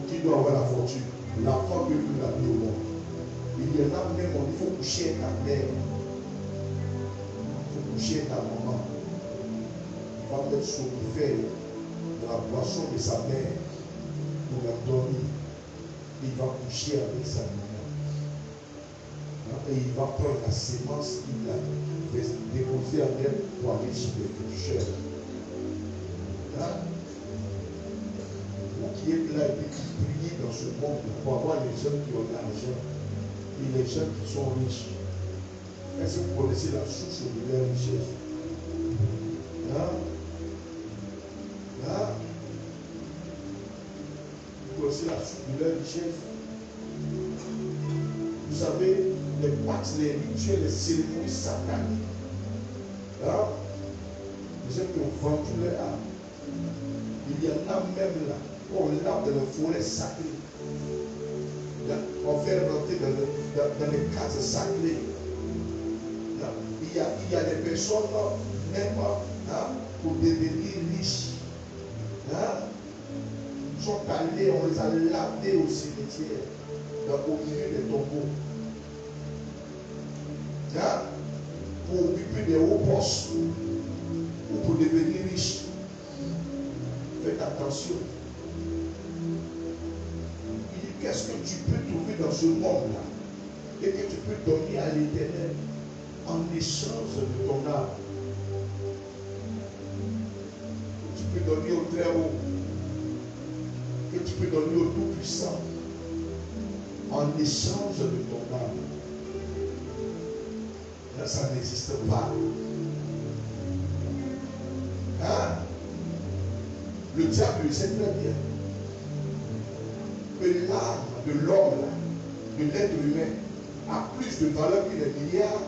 S1: qu'il doit avoir la fortune. L'enfant que Dieu l'a mis au monde. Il y en a même, il faut coucher avec ta mère. Il faut coucher avec ta maman. Il va mettre somnifère de la boisson de sa mère pour la dormir. Il va coucher avec sa maman. Et il va prendre la sémence qu'il a déposée en elle pour aller chez les féticheurs. qui est là et puis qui prie dans ce monde pour avoir les gens qui ont l'argent et les gens qui sont riches. Est-ce que vous connaissez la source de leur richesse? Hein? Hein? Vous connaissez la source de leur richesse? Vous savez, les pactes, les rituels, les cérémonies sataniques. Hein? Les gens qui ont vendu leur âme. Il y en a même là, on l'a dans les forêts sacrées. On fait rentrer dans les cases sacrées. Il y a des personnes, même pour devenir riches, sont allés, on les a lavés au cimetière, au milieu des tombeaux. Pour occuper des hauts postes ou pour devenir riches. Faites attention. Il dit, qu'est-ce que tu peux trouver dans ce monde-là et que tu peux donner à l'Éternel en échange de ton âme? Tu peux donner au Très-Haut, que tu peux donner au Tout-Puissant en échange de ton âme. Là, ça n'existe pas. Hein? Le diable le sait très bien que l'âme de l'homme, de l'être humain, a plus de valeur que les milliards,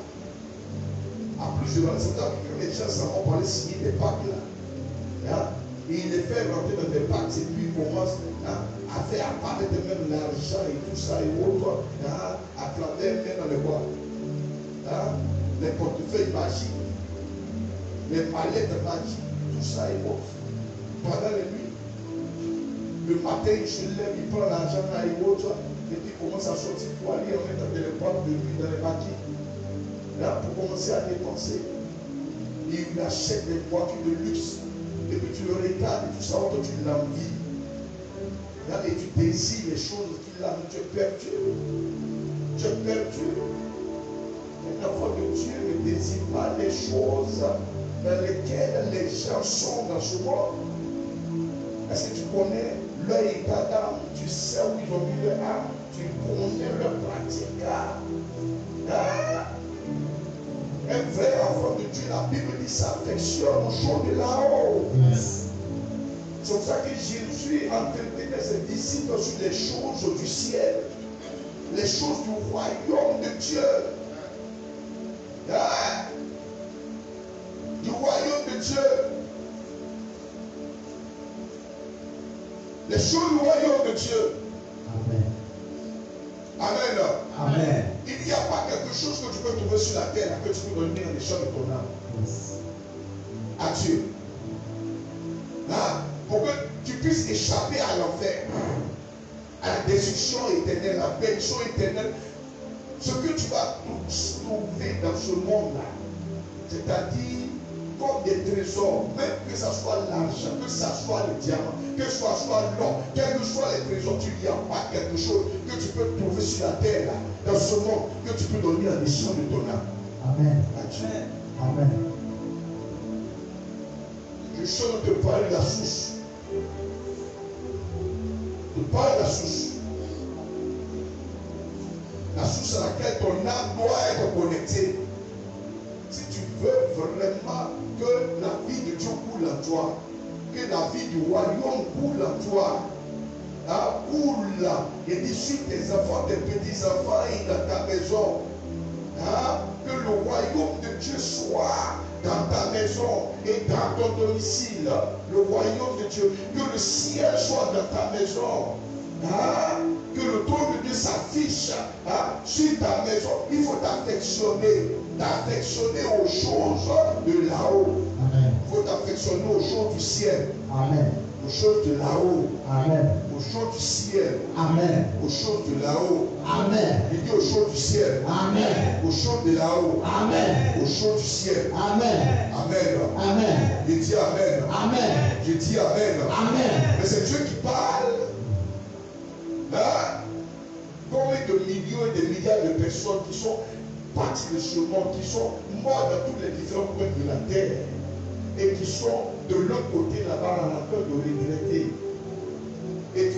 S1: a plus de valeur. C'est pour ça que les gens s'en vont parler signer des pactes là. Hein? Et il les fait rentrer dans des pactes et puis ils commencent à faire apparaître même l'argent et tout ça et autres, à travers même dans les bois. Les portefeuilles magiques, les mallettes magiques, tout ça et autres. Pendant la nuit, le matin, il se lève, il prend l'argent là et autres, et puis il commence à sortir pour aller en mettre dans les boîtes de nuit, dans les maquis, pour commencer à dépenser. Et il achète des voitures de luxe, et puis tu le regardes et tout ça, toi tu l'envies. Et tu désires les choses qu'il a, mais tu es perdu. Tu es perdu. Un enfant de Dieu ne désire pas les choses dans lesquelles les gens sont dans ce monde. Est-ce que tu connais leur état d'âme? Tu sais où ils ont mis leur âme? Tu connais leur pratique. Un vrai enfant de Dieu, la Bible dit, s'affectionne aux choses de là-haut. C'est pour ça que Jésus entretenait ses disciples sur les choses du ciel, les choses du royaume de Dieu. Du royaume de Dieu. Les choses du royaume de Dieu.
S2: Amen.
S1: Amen.
S2: Amen.
S1: Il n'y a pas quelque chose que tu peux trouver sur la terre que tu peux donner en échange de ton âme.
S2: Yes.
S1: À Dieu. Pour que tu puisses échapper à l'enfer, à la destruction éternelle, à la perdition éternelle. Ce que tu vas trouver dans ce monde-là, c'est-à-dire comme des trésors, même que ce soit l'argent, que ce soit le diamant, que ce soit l'or, quels que soient les trésors, il n'y a pas quelque chose que tu peux trouver sur la terre, là, dans ce monde, que tu peux donner en échange de ton âme.
S2: Amen.
S1: À Dieu.
S2: Amen.
S1: Je suis en train de te parler de la source. De parler de la source. La source à laquelle ton âme doit être connectée. Si tu veux vraiment que la vie de Dieu coule en toi, que la vie du royaume coule en toi, coule et dessus tes enfants, tes petits-enfants et dans ta maison, que le royaume de Dieu soit dans ta maison et dans ton domicile, le royaume de Dieu, que le ciel soit dans ta maison. Que le trône de Dieu s'affiche sur ta maison. Il faut t'affectionner aux choses de là-haut.
S2: Amen.
S1: Il faut t'affectionner aux choses du ciel.
S2: Amen.
S1: Aux choses de là-haut.
S2: Amen.
S1: Aux choses du ciel.
S2: Amen.
S1: Aux choses de là-haut.
S2: Amen.
S1: Il dit aux choses du ciel.
S2: Amen.
S1: Aux choses de là-haut.
S2: Amen.
S1: Aux choses du ciel.
S2: Amen.
S1: Amen.
S2: Amen.
S1: Je dis Amen.
S2: Amen.
S1: Je dis Amen.
S2: Amen.
S1: Mais c'est Dieu qui parle. Combien de millions et de milliards de personnes qui sont parties de ce monde, qui sont mortes dans tous les différents coins de la terre et qui sont de l'autre côté là-bas en train de regretter. Et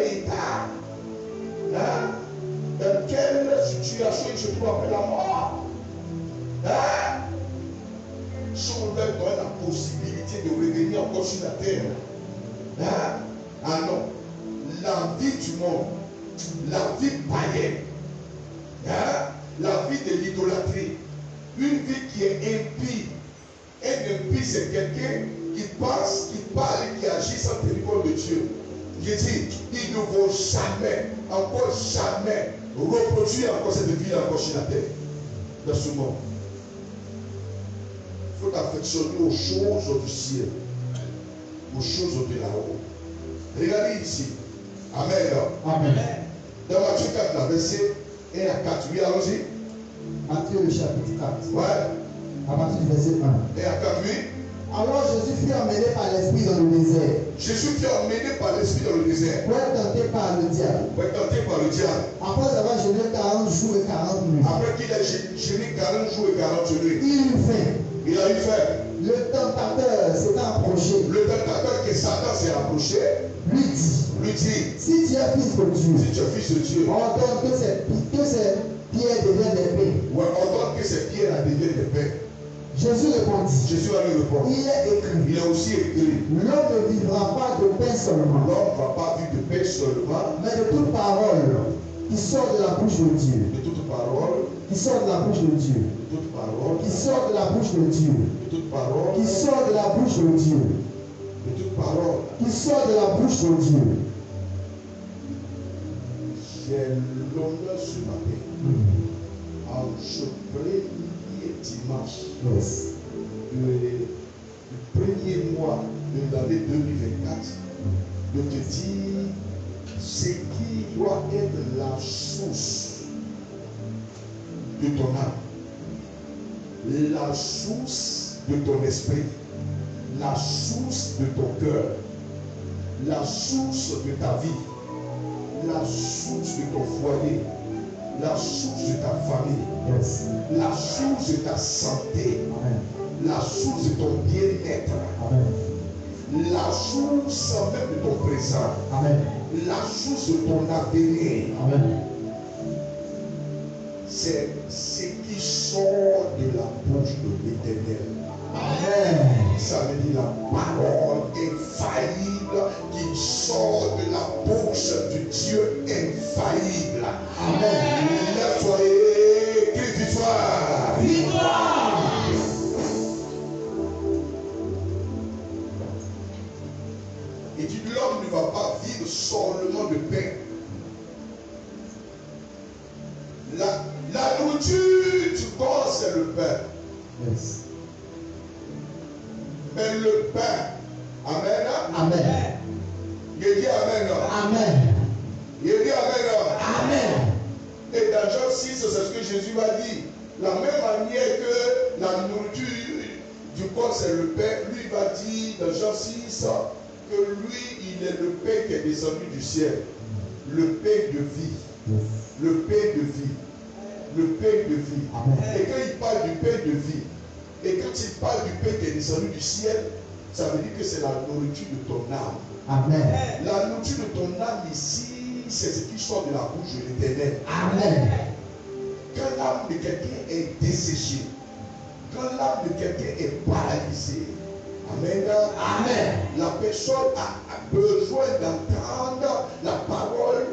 S1: état, hein, dans quelle situation il se trouve après la mort, hein, si on leur donne la possibilité de revenir encore sur la terre, hein, ah non, la vie du monde, la vie païenne, hein, la vie de l'idolâtrie, une vie qui est impie. Un impie, c'est quelqu'un qui pense, qui parle, qui agit sans tenir compte de Dieu. Je dis, il ne faut jamais, encore jamais, reproduire encore cette vie encore sur la terre, dans ce monde. Il faut t'affectionner aux choses du ciel, aux choses de là-haut. Regardez ici. Amen.
S2: Amen.
S1: Dans Matthieu 4, la verset 1 à 4. Oui, allons-y.
S2: Matthieu le chapitre 4.
S1: Ouais.
S2: À partir du verset 1.
S1: 1 à 4, oui.
S2: Alors Jésus fut emmené par l'Esprit dans le désert.
S1: Jésus fut emmené par l'Esprit dans le désert.
S2: Pour être tenté par le diable.
S1: Pour être tenté par le diable.
S2: Après avoir jeûné 40 jours et 40 nuits.
S1: Après qu'il ait jeûné 40 jours et 40 nuits.
S2: Il eut faim.
S1: Il a eu faim.
S2: Le tentateur s'est approché.
S1: Le tentateur que Satan s'est approché.
S2: Lui dit, si tu es fils de Dieu,
S1: si tu es fils de Dieu,
S2: ordonne que ces pierres deviennent des pains.
S1: Ouais, ordonne que ces pierres deviennent des pains.
S2: Jésus répondit.
S1: Jésus va lui répondre.
S2: Il est écrit.
S1: Il est aussi écrit.
S2: L'homme ne vivra pas de pain seulement.
S1: L'homme ne va pas vivre de pain seulement.
S2: Mais de toute parole qui sort de la bouche de Dieu.
S1: De toute parole.
S2: Qui sort de la bouche de Dieu.
S1: De toute parole.
S2: Qui sort de la bouche de Dieu.
S1: De toute parole.
S2: Qui sort de la bouche de Dieu.
S1: De toute parole.
S2: Qui sort de la bouche de Dieu.
S1: J'ai l'honneur ce matin. En ce premier dimanche du premier mois de l'année 2024, de te dire ce qui doit être la source de ton âme, la source de ton esprit, la source de ton cœur, la source de ta vie, la source de ton foyer, la source de ta famille, la source de ta santé, la source de ton bien-être, la source même de ton présent, la source de ton avenir. C'est ce qui sort de la bouche de l'Éternel. Ça veut dire la parole infaillible qui sort de la bouche du Dieu infaillible. Amen. Lève-toi et crie victoire. Victoire. Et dit l'homme ne va pas vivre seulement de pain. La nourriture du corps, c'est le pain.
S2: Yes.
S1: Mais le pain, amen.
S2: Amen.
S1: Il dit amen.
S2: Amen.
S1: Il dit amen.
S2: Amen.
S1: Et dans Jean 6, c'est ce que Jésus va dire. La même manière que la nourriture du corps, c'est le pain, lui va dire dans Jean 6 que lui, il est le pain qui est descendu du ciel. Le pain de vie. Le pain de vie. Le pain de vie.
S2: Amen.
S1: Et quand il parle du pain de vie, et quand il parle du pain qui est descendu du ciel, ça veut dire que c'est la nourriture de ton âme.
S2: Amen.
S1: La nourriture de ton âme ici, c'est ce qui sort de la bouche de l'Éternel.
S2: Amen.
S1: Quand l'âme de quelqu'un est desséchée, quand l'âme de quelqu'un est paralysée, amen.
S2: Amen.
S1: La personne a besoin d'entendre la parole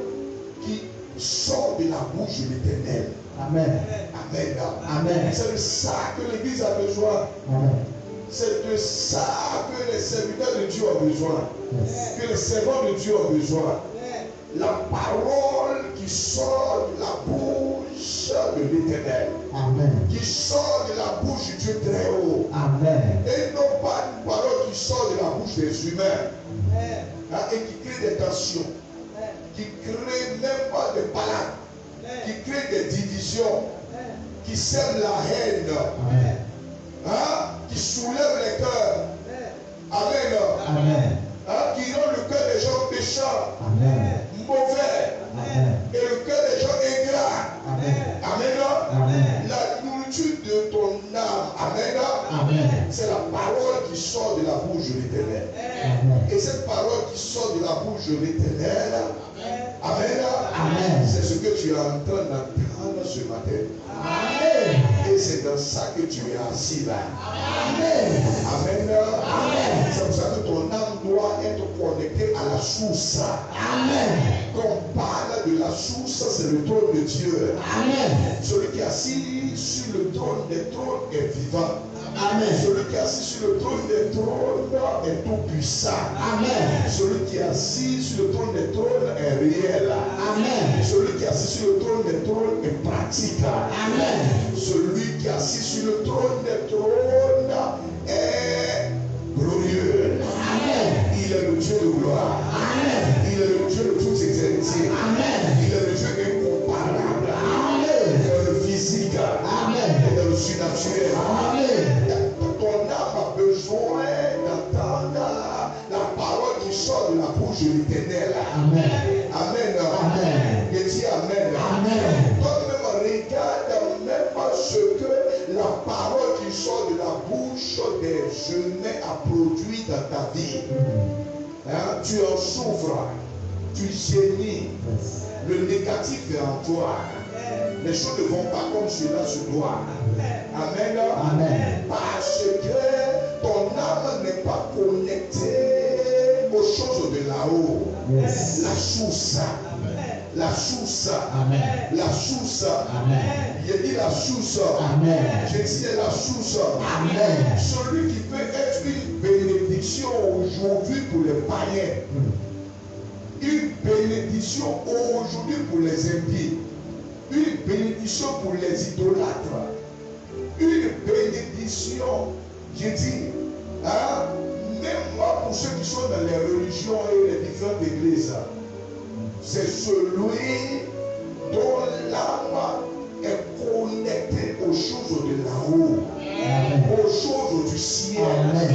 S1: qui sort de la bouche de l'Éternel.
S2: Amen.
S1: Amen.
S2: Amen.
S1: C'est de ça que l'Église a besoin.
S2: Amen.
S1: C'est de ça que les serviteurs de Dieu ont besoin.
S2: Yes.
S1: Que les servants de Dieu ont besoin. La parole qui sort de la bouche de l'Éternel.
S2: Amen.
S1: Qui sort de la bouche du Dieu très haut.
S2: Amen.
S1: Et non pas une parole qui sort de la bouche des humains. Hein, et qui crée des tensions. Qui crée même pas de balades. Qui crée des divisions. Qui sème la haine.
S2: Amen.
S1: Hein, qui soulève les cœurs. Amen.
S2: Amen.
S1: Hein, qui rend le cœur des gens méchants,
S2: Amen.
S1: mauvais,
S2: Amen.
S1: et le cœur des gens ingrats.
S2: Amen.
S1: Amen.
S2: Amen.
S1: La nourriture de ton âme, amen.
S2: Amen.
S1: C'est la parole qui sort de la bouche de l'Éternel.
S2: Amen.
S1: Et cette parole parole qui sort de la bouche de l'Éternel. Amen.
S2: Amen.
S1: C'est ce que tu es en train d'entendre ce matin.
S2: Amen.
S1: Et c'est dans ça que tu es assis là.
S2: Amen.
S1: Amen.
S2: Amen.
S1: C'est pour ça que ton âme doit être connectée à la source.
S2: Amen.
S1: Quand on parle de la source, c'est le trône de Dieu.
S2: Amen.
S1: Celui qui est assis sur le trône des trônes est vivant.
S2: Amen.
S1: Celui qui est assis sur le trône des trônes est tout puissant.
S2: Amen.
S1: Celui qui est assis sur le trône des trônes est réel.
S2: Amen.
S1: Celui qui est assis sur le trône des trônes est pratique.
S2: Amen.
S1: Celui qui est assis sur le trône des trônes est glorieux.
S2: Amen.
S1: Il est le Dieu de gloire.
S2: Amen.
S1: Il est le Dieu de toute éternité.
S2: Amen.
S1: Il est le Dieu incomparable.
S2: Amen.
S1: Dans le physique
S2: Amen.
S1: et dans le surnaturel.
S2: Amen.
S1: Ton âme a besoin d'entendre la parole qui sort de la bouche de l'Éternel.
S2: Amen.
S1: Amen.
S2: Amen.
S1: Et dis Amen.
S2: Amen.
S1: Toi-même regarde même ce que la parole qui sort de la bouche des humains a produit dans ta vie. Hein? Tu en souffres, tu gémis, le négatif est en toi. Les choses ne vont pas comme cela se doit. Amen.
S2: Amen.
S1: Parce que ton âme n'est pas connectée aux choses de là-haut.
S2: Yes.
S1: La source. La source.
S2: Amen.
S1: La source.
S2: Amen.
S1: J'ai dit la source.
S2: Amen.
S1: J'ai dit la source.
S2: Amen.
S1: Celui qui peut être une bénédiction aujourd'hui pour les païens. Une bénédiction aujourd'hui pour les impies. Une bénédiction pour les idolâtres. Une bénédiction, j'ai dit, hein, même moi pour ceux qui sont dans les religions et les différentes églises, c'est celui dont l'âme est connectée aux choses de là-haut, aux choses du ciel.
S2: Amen.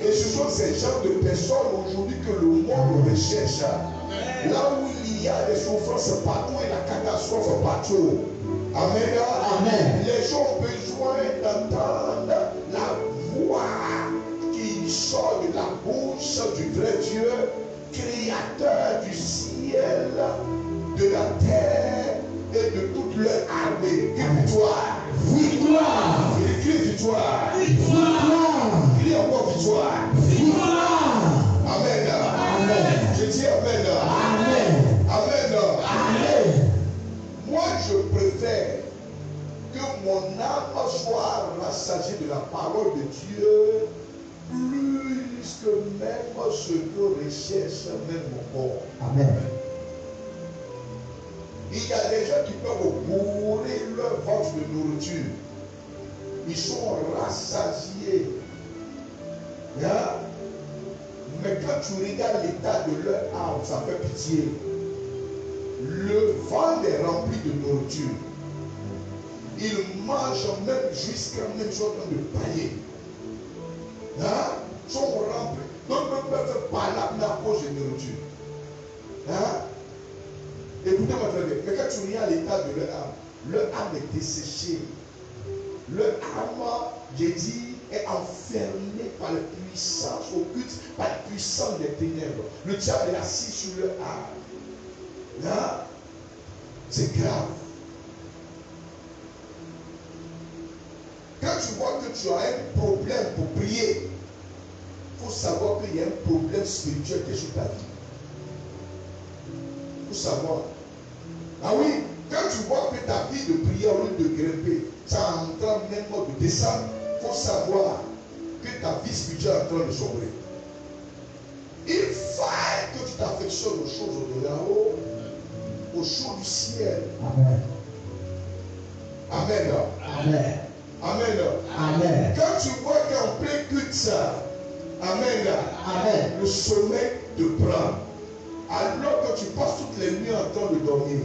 S1: Et ce sont ces genres de personnes aujourd'hui que le monde recherche. Là où il y a des souffrances partout et la catastrophe partout. Amen.
S2: Amen.
S1: Les gens ont besoin d'entendre la voix qui sort de la bouche du vrai Dieu, créateur du ciel, de la terre et de toute leur armée. Crie victoire.
S2: Victoire.
S1: Il crie victoire.
S2: Victoire.
S1: Il crie encore victoire.
S2: Victoire.
S1: Amen.
S2: Amen.
S1: Je dis Amen.
S2: Amen.
S1: Amen.
S2: Amen.
S1: Moi, je préfère que mon âme soit rassasiée de la parole de Dieu plus que même ce que recherche même mon corps.
S2: Amen.
S1: Il y a des gens qui peuvent bourrer leur ventre de nourriture. Ils sont rassasiés. Hein? Mais quand tu regardes l'état de leur âme, ça fait pitié. Le ventre est rempli de nourriture. Ils mangent même jusqu'à même chose de pailler. Hein? Ils sont remplis. Donc, ne peuvent pas là à cause de nourriture. Hein? Écoutez-moi très bien. Mais quand tu regardes l'état de leur âme est desséchée. Leur âme, j'ai dit, est enfermée par les puissances occultes, par les puissances des ténèbres. Le diable est assis sur leur âme. Hein? C'est grave. Quand tu vois que tu as un problème pour prier, il faut savoir qu'il y a un problème spirituel qui est sur ta vie. Il faut savoir. Ah oui, quand tu vois que ta vie de prière, au lieu de grimper, ça est en train même de descendre, il faut savoir que ta vie spirituelle est en train de sombrer. Il faut que tu t'affectionnes aux choses de là-haut, aux choses du ciel.
S2: Amen.
S1: Amen.
S2: Amen.
S1: Amen.
S2: Amen.
S1: Quand tu vois qu'en plein culte, amen,
S2: Amen.
S1: le sommeil te prend, alors que tu passes toutes les nuits en train de dormir,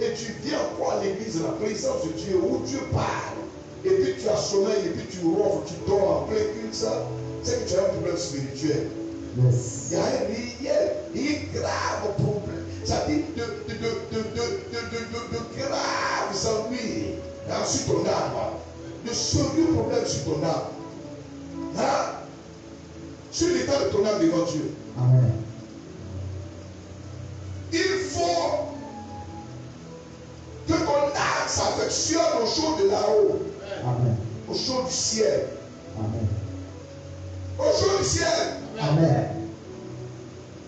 S1: et tu viens encore à l'église, la présence de Dieu, où Dieu parle, et puis tu as sommeil, et puis tu ronfles, tu dors en plein culte, c'est que tu as un problème spirituel.
S2: Yes.
S1: Il y a un réel et grave problème. Ça dit de graves ennuis sur ton âme. De sérieux problèmes sur ton âme. Hein? Sur l'état de ton âme devant Dieu.
S2: Amen.
S1: s'affectionne aux choses de là-haut.
S2: Amen.
S1: Aux choses du ciel.
S2: Amen.
S1: Aux choses du ciel.
S2: Amen.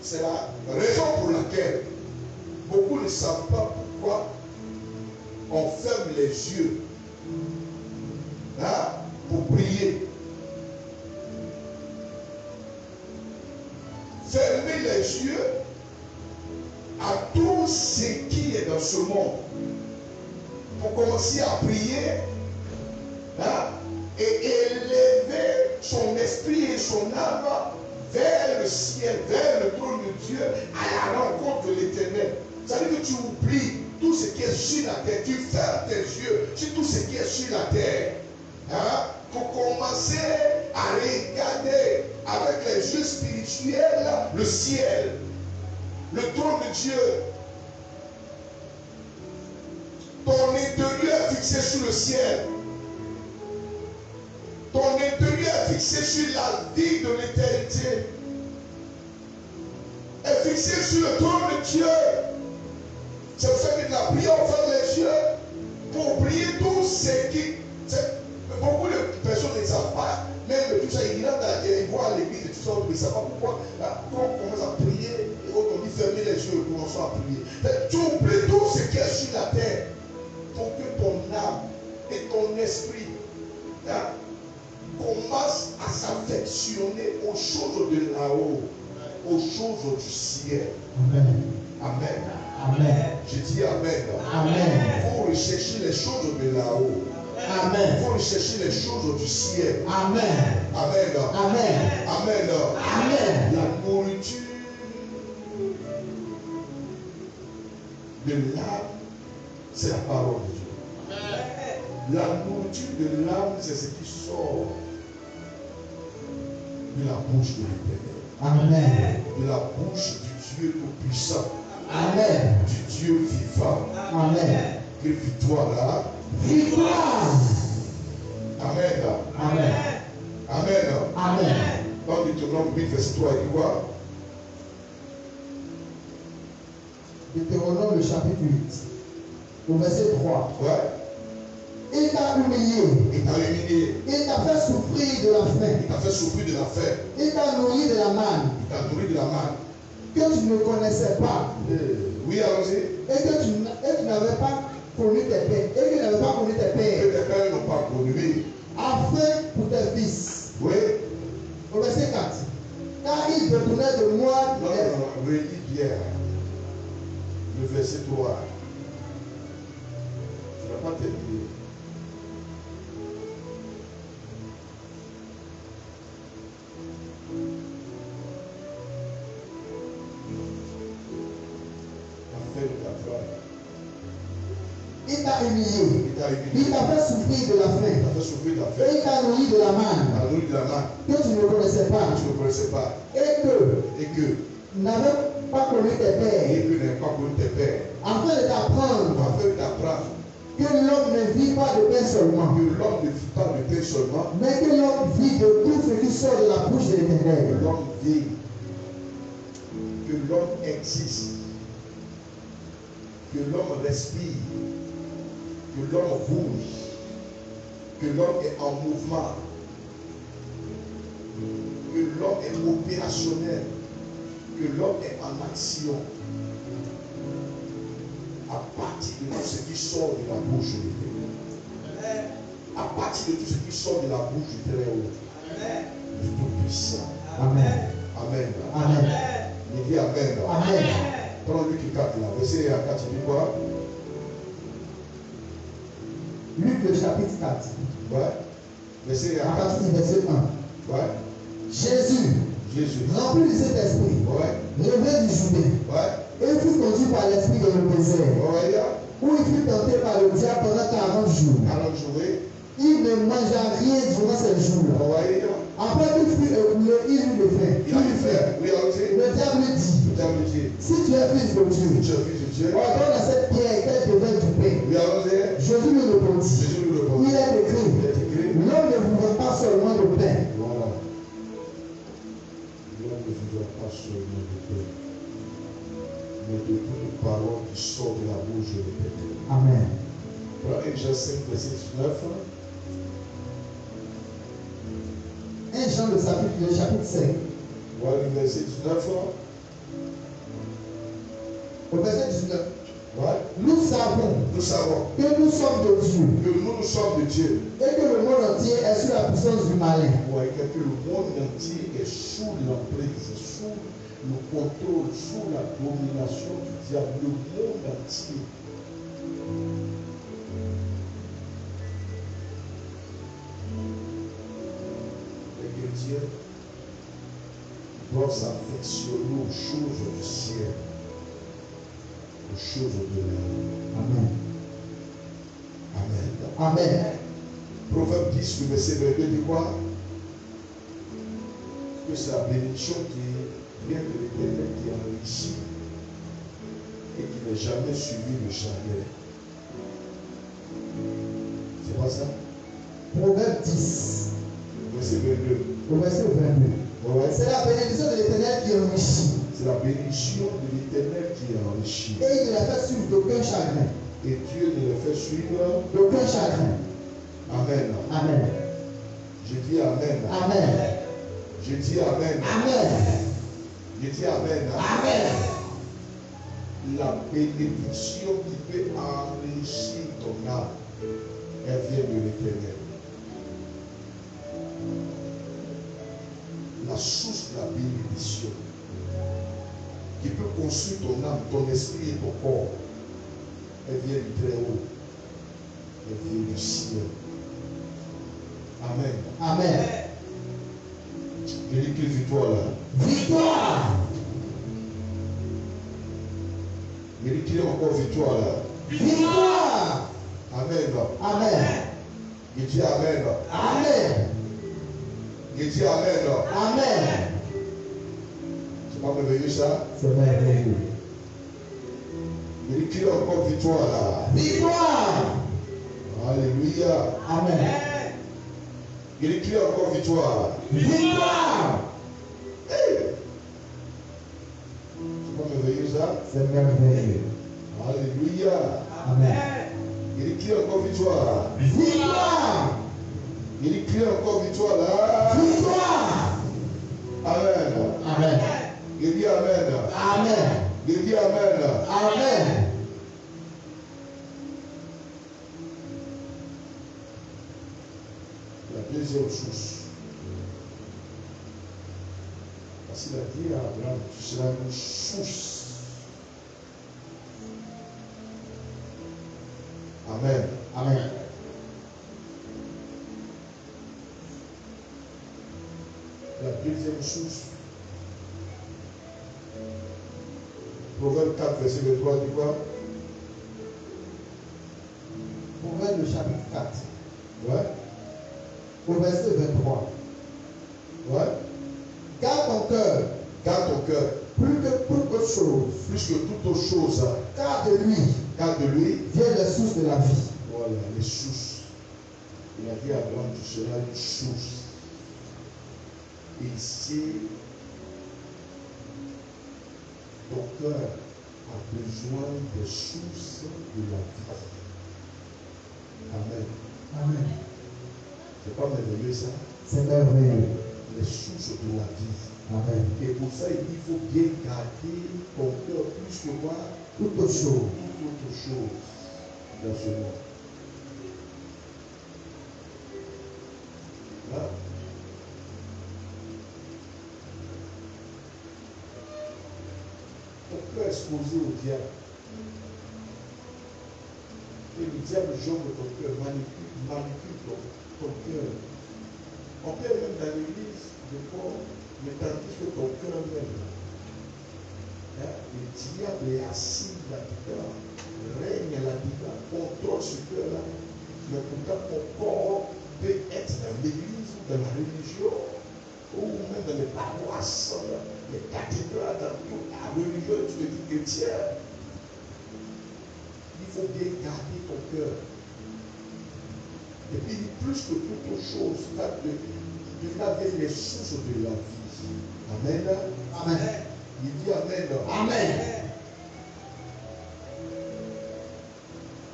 S1: C'est la raison pour laquelle beaucoup ne savent pas pourquoi on ferme les yeux pour prier. Fermer les yeux à tout ce qui est dans ce monde pour commencer à prier et élever son esprit et son âme vers le ciel, vers le trône de Dieu, à la rencontre de l'Éternel. Ça veut dire que tu oublies tout ce qui est sur la terre, tu fermes tes yeux sur tout ce qui est sur la terre, pour commencer à regarder avec les yeux spirituels le ciel, le trône de Dieu. Ton intérieur est fixé sur le ciel. Ton intérieur est fixé sur la vie de l'éternité. Est fixé sur le trône de Dieu. C'est pour ça que la prière, on ferme les yeux pour oublier tout ce qui... Beaucoup de personnes ne savent pas. Même tout ça, ils voient l'église et tout ça, mais ils ne savent pas pourquoi. Quand on commence à prier, et on dit fermer les yeux et commençons à prier. Tu oublies tout ce qui est sur la terre pour que ton âme et ton esprit commencent à s'affectionner aux choses de là-haut, aux choses du ciel.
S2: Amen.
S1: Amen.
S2: Amen.
S1: Je dis Amen.
S2: Amen.
S1: Il faut rechercher les choses de là-haut.
S2: Amen.
S1: Il faut rechercher les choses du ciel.
S2: Amen.
S1: Amen.
S2: Amen.
S1: Amen.
S2: Amen.
S1: La nourriture de l'âme, c'est la parole de Dieu. La nourriture de l'âme, c'est ce qui sort de la bouche de l'Éternel.
S2: Amen.
S1: De la bouche du Dieu tout-puissant.
S2: Amen.
S1: Du Dieu vivant.
S2: Amen.
S1: Quelle victoire là.
S2: Victoire.
S1: Amen.
S2: Amen.
S1: Amen.
S2: Amen.
S1: Dans Deutéronome 8, verset 3, il dit quoi?
S2: Deutéronome le chapitre 8, au verset 3.
S1: Ouais.
S2: Il t'a humilié.
S1: Il t'a humilié.
S2: Il t'a fait souffrir de la faim.
S1: Il t'a fait souffrir de la faim.
S2: Il t'a nourri de la manne.
S1: Il t'a nourri de la manne.
S2: Que tu ne connaissais pas.
S1: Oui, allons-y.
S2: Et que tu n'avais pas connu tes pères. Et que tu n'avais pas connu tes
S1: Que
S2: pères.
S1: tes pères n'ont pas connu.
S2: Afin pour tes fils.
S1: Oui.
S2: Au verset 4. Car ils détournaient de moi.
S1: Non, relis bien. Le verset 3. Tu n'as pas terminé.
S2: Il t'a humilié.
S1: Il t'a humilié.
S2: Il t'a fait souffrir de la faim.
S1: Il t'a fait souffrir de la faim.
S2: Et il t'a nourri de la
S1: Il
S2: manne.
S1: t'a nourri de la manne.
S2: Que tu ne connaissais pas.
S1: Que tu ne connaissais pas.
S2: Et que
S1: Et que
S2: tu n'avais pas connu tes pères.
S1: tu n'avais pas connu tes pères.
S2: Afin de t'apprendre
S1: Afin d'apprendre
S2: que l'homme ne vit pas de pain seulement.
S1: que l'homme ne vit pas de pain seulement.
S2: Mais que l'homme vit de tout ce qui sort de la bouche de
S1: Que
S2: l'Éternel.
S1: l'homme vit. Que l'homme existe. Que l'homme respire. Que l'homme bouge. Que l'homme est en mouvement. Que l'homme est opérationnel. Que l'homme est en action. À partir de tout ce qui sort de la bouche de l'Éternel. À partir de tout ce qui sort de la bouche du Très-Haut. Du Tout-Puissant.
S2: Amen.
S1: Amen.
S2: Amen.
S1: Il dit Amen.
S2: Amen.
S1: Prends Luc 4 là. Verset 4, il dit quoi?
S2: Luc le chapitre 4.
S1: Ouais. Verset 4.
S2: À partir du verset 1.
S1: Ouais.
S2: Jésus,
S1: Jésus.
S2: rempli de cet esprit,
S1: Ouais.
S2: revint du Judée.
S1: Ouais.
S2: Et fut conduit par l'esprit dans le désert,
S1: Ouais.
S2: où il fut tenté par le diable pendant 40 jours.
S1: Alors jouer.
S2: Il ne mangea rien durant ces jours-là.
S1: Ouais.
S2: Après qu'il fut écoulé, il eut le faim.
S1: Il a fait. Oui, alors c'est.
S2: Le diable lui dit,
S1: Le diable dit.
S2: si tu es fils de Dieu,
S1: Tu es fils de Dieu.
S2: ordonne à cette pierre qu'elle devienne du pain.
S1: Oui, alors c'est.
S2: Jésus lui répondit,
S1: Jésus lui répond.
S2: il est écrit,
S1: Il est écrit.
S2: l'homme ne vivra pas seulement de pain.
S1: Voilà. L'homme ne vivra pas seulement de pain, mais de toute parole qui sort de la bouche de l'Éternel.
S2: Amen.
S1: Voilà, 1 Jean 5, verset 19.
S2: 1 Jean le chapitre 5.
S1: Voilà le verset 19.
S2: Au verset 19.
S1: Ouais.
S2: Nous savons que nous sommes de Dieu.
S1: Que nous sommes de Dieu.
S2: Et que le monde entier est sous la puissance du malin.
S1: Ouais, que le monde entier est sous l'emprise, sous le contrôle, sous la domination du diable. Le monde entier. Les chrétiens doivent s'affectionner aux choses du ciel, aux choses de l'âme.
S2: Amen.
S1: Amen.
S2: Amen.
S1: Proverbe 10, le verset 22 dit quoi? Que c'est la bénédiction qui vient de l'Éternel qui enrichit et qui n'est jamais suivi de chagrin. C'est pas ça?
S2: Proverbe 10.
S1: Verset 22.
S2: Au verset 22.
S1: Ouais.
S2: C'est la bénédiction de l'Éternel qui enrichit.
S1: C'est la bénédiction de l'Éternel qui enrichit.
S2: Et il ne la fait suivre d'aucun chagrin.
S1: Et Dieu ne le fait suivre
S2: d'aucun chagrin.
S1: Amen.
S2: Amen.
S1: Je dis Amen.
S2: Amen.
S1: Je dis Amen.
S2: Amen.
S1: Je dis Amen.
S2: Amen.
S1: La bénédiction qui peut enrichir ton âme, elle vient de l'Éternel. La source de la bénédiction qui peut construire ton âme, ton esprit et ton corps, elle vient du très haut. Elle vient du ciel. Amen.
S2: Amen.
S1: Je dis quelle victoire là?
S2: Victoire.
S1: Je dis qu'il y a encore victoire là.
S2: Victoire.
S1: Amen.
S2: Amen.
S1: Je dis Amen.
S2: Amen.
S1: Je dis Amen.
S2: Amen.
S1: C'est pas merveilleux ça?
S2: C'est merveilleux.
S1: Je dis qu'il y a encore victoire là.
S2: Victoire.
S1: Alléluia.
S2: Amen.
S1: Je dis qu'il y a encore victoire.
S2: Victoire.
S1: Hey. C'est pas merveilleux ça?
S2: C'est merveilleux.
S1: Alléluia.
S2: Amen.
S1: Je dis qu'il y a encore victoire.
S2: Victoire.
S1: Je dis qu'il y a encore victoire là.
S2: Victoire.
S1: Amen.
S2: Amen.
S1: Je dis Amen.
S2: Amen.
S1: Je dis Amen.
S2: Amen.
S1: La deuxième source. Parce qu'il a dit à Abraham, tu seras une source. Amen.
S2: Amen.
S1: La deuxième source. Proverbe 4, verset 23, dit quoi?
S2: Proverbe le chapitre 4.
S1: Ouais.
S2: Au verset 23.
S1: Ouais.
S2: Garde ton cœur.
S1: Garde ton cœur.
S2: Plus que toute autre chose.
S1: Plus que toute autre chose.
S2: Car de lui.
S1: Car de lui.
S2: Viennent les sources de la vie.
S1: Voilà, les sources. Il a dit à Abraham, tu seras une source. Et ici, ton cœur a besoin des sources de la vie. Amen.
S2: Amen.
S1: C'est pas merveilleux ça?
S2: C'est merveilleux.
S1: Les sources de la vie.
S2: Amen.
S1: Et pour ça, il faut bien garder ton cœur plus que quoi?
S2: Toute autre chose.
S1: Toute autre chose dans ce monde. Là. Ton cœur est exposé au diable. Et le diable jongle ton cœur, manipule ton cœur. On peut même dans l'église de Paul, mais tandis que ton cœur même, le diable est assis là-dedans, règne là-dedans, contrôle ce cœur-là. Mais pourtant, ton corps peut être dans l'église ou dans la religion, ou même dans les paroisses, les cathédrales, dans toute la religion, tu te dis chrétien. Il faut bien garder ton cœur. Et puis, plus que toute autre chose, de là viennent les sources de la vie. Amen.
S2: Amen.
S1: Il dit Amen.
S2: Amen.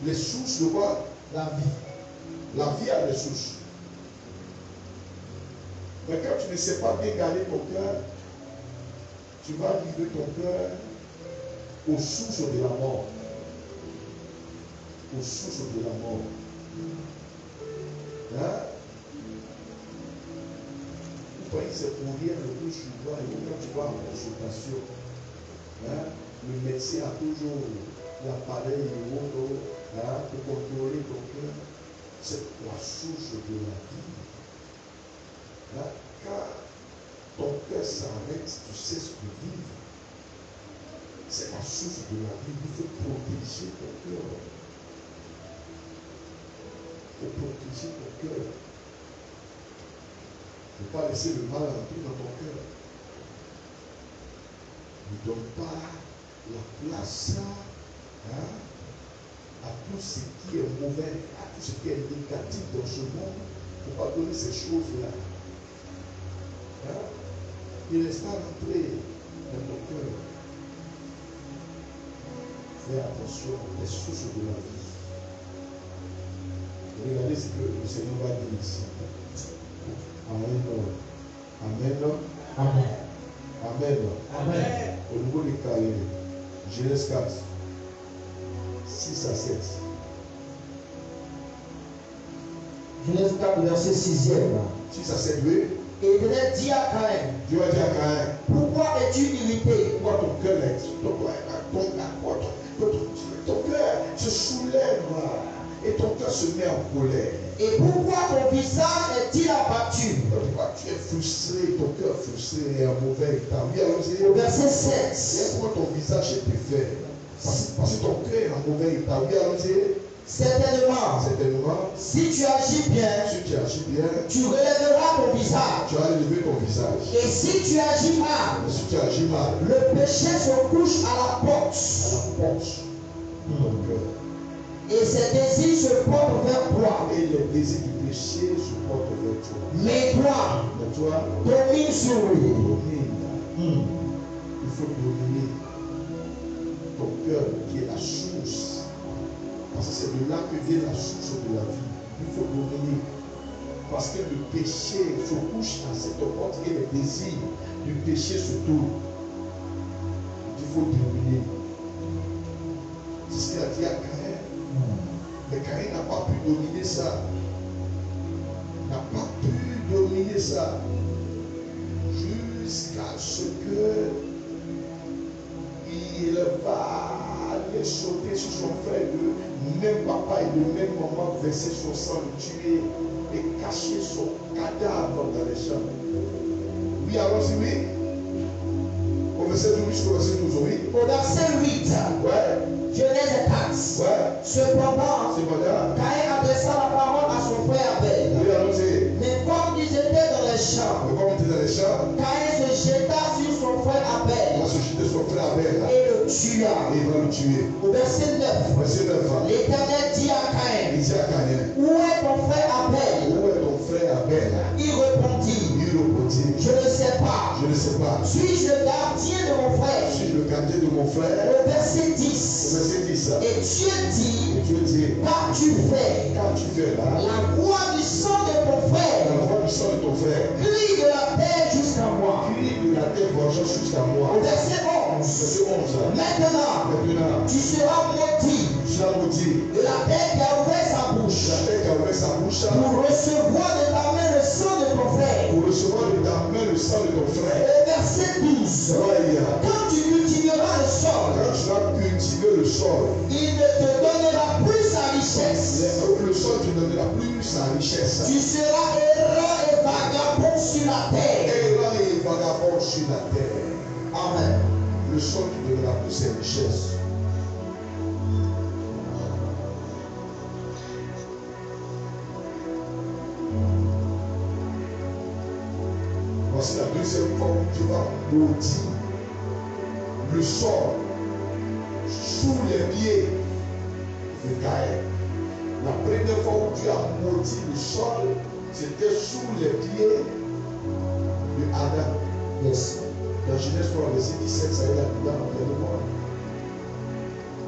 S1: Les sources de quoi?
S2: La vie.
S1: La vie a des sources. Mais quand tu ne sais pas bien garder ton cœur, tu vas livrer ton cœur aux sources de la mort. Aux sources de la mort. Hein? Vous voyez, c'est pour rien le plus souvent, et quand tu vas en consultation, hein, le médecin a toujours l'appareil et autres, hein, pour contrôler ton cœur. C'est la source de la vie. Hein? Quand ton cœur s'arrête, tu cesses de vivre. C'est la source de la vie. Il faut protéger ton cœur. Il faut protéger ton cœur. Ne pas laisser le mal entrer dans ton cœur. Ne donne pas la place hein, à tout ce qui est mauvais, à tout ce qui est négatif dans ce monde. Il ne faut pas donner ces choses-là. Hein? Ne laisse pas rentrer dans ton cœur. Fais attention aux sources de la vie. Regardez ce que le Seigneur va dire ici. Amen. Amen.
S2: Amen.
S1: Amen.
S2: Amen.
S1: Au niveau des carrières, Genèse 4, 6 à 7.
S2: Genèse 4, verset 6e.
S1: 6 à 7, oui.
S2: Et Éternel dit à Caïn,
S1: Dieu a dit à Caïn,
S2: pourquoi es-tu irrité?
S1: pourquoi ton cœur est, ton cœur se soulève et ton cœur se met en colère.
S2: Et pourquoi ton visage est-il abattu?
S1: Pourquoi tu es frustré, ton cœur frustré et en mauvais état. Oui, allons-y.
S2: Au verset 7.
S1: Pourquoi ton visage est défait? Parce que ton cœur est en mauvais état. Oui, allons-y.
S2: Certainement, si tu agis bien, tu relèveras ton visage.
S1: Tu vas relever ton visage.
S2: Et si tu agis mal, le péché se couche à la porte.
S1: De ton cœur.
S2: Et ses désirs se portent vers toi.
S1: Et les désirs du péché se portent vers toi.
S2: Mais toi, domine sur lui.
S1: Il faut dominer ton cœur qui est la source. Parce que c'est de là que vient la source de la vie. Il faut dominer. Parce que le péché se couche à cette porte et les désirs du péché se tournent. Il faut dominer. C'est ce qu'il a dit à Caïn. Mais Caïn n'a pas pu dominer ça. N'a pas pu dominer ça. Jusqu'à ce que il va aller sauter sur son frère, le même papa et le même maman, verser son sang, le tuer et cacher son cadavre dans les champs. Oui, alors c'est oui. Au verset 12 jusqu'au verset 12, oui.
S2: Au verset 8.
S1: Ouais.
S2: Genèse 4.
S1: Ouais.
S2: Cependant, Caïn adressa la parole à son frère Abel.
S1: Oui, allons-y.
S2: Mais comme ils étaient dans les champs, Caïn se jeta sur son frère Abel.
S1: Il va se jeter son frère Abel.
S2: Et le tua.
S1: Et il va le tuer.
S2: Au verset 9. L'Éternel dit à Caïn,
S1: Il dit à Caïn,
S2: où est ton frère Abel?
S1: où est ton frère Abel?
S2: Il répondit, je ne sais pas. Suis-je le gardien de mon frère?
S1: Suis-je le gardien de mon frère?
S2: Au verset 10. Et Dieu dit, car tu fais
S1: là,
S2: la voix du sang de ton frère, crie de la terre jusqu'à moi. Au verset 11. Maintenant, tu seras maudit de la terre qui a ouvert sa bouche pour recevoir de ta main le sang de ton frère. Au verset 12. Quand tu cultiveras le sol, il ne te donnera plus sa richesse. Tu seras errant et vagabond sur la terre. Amen.
S1: Le sol qui donnera plus ses richesses. Voici la deuxième fois où tu vas maudire le sol sous les pieds de Caïn. La première fois où tu as maudit le sol, c'était sous les pieds de Adam.
S2: Yes.
S1: Dans Genèse 3, verset 17, ça y est, la Bible en plein de.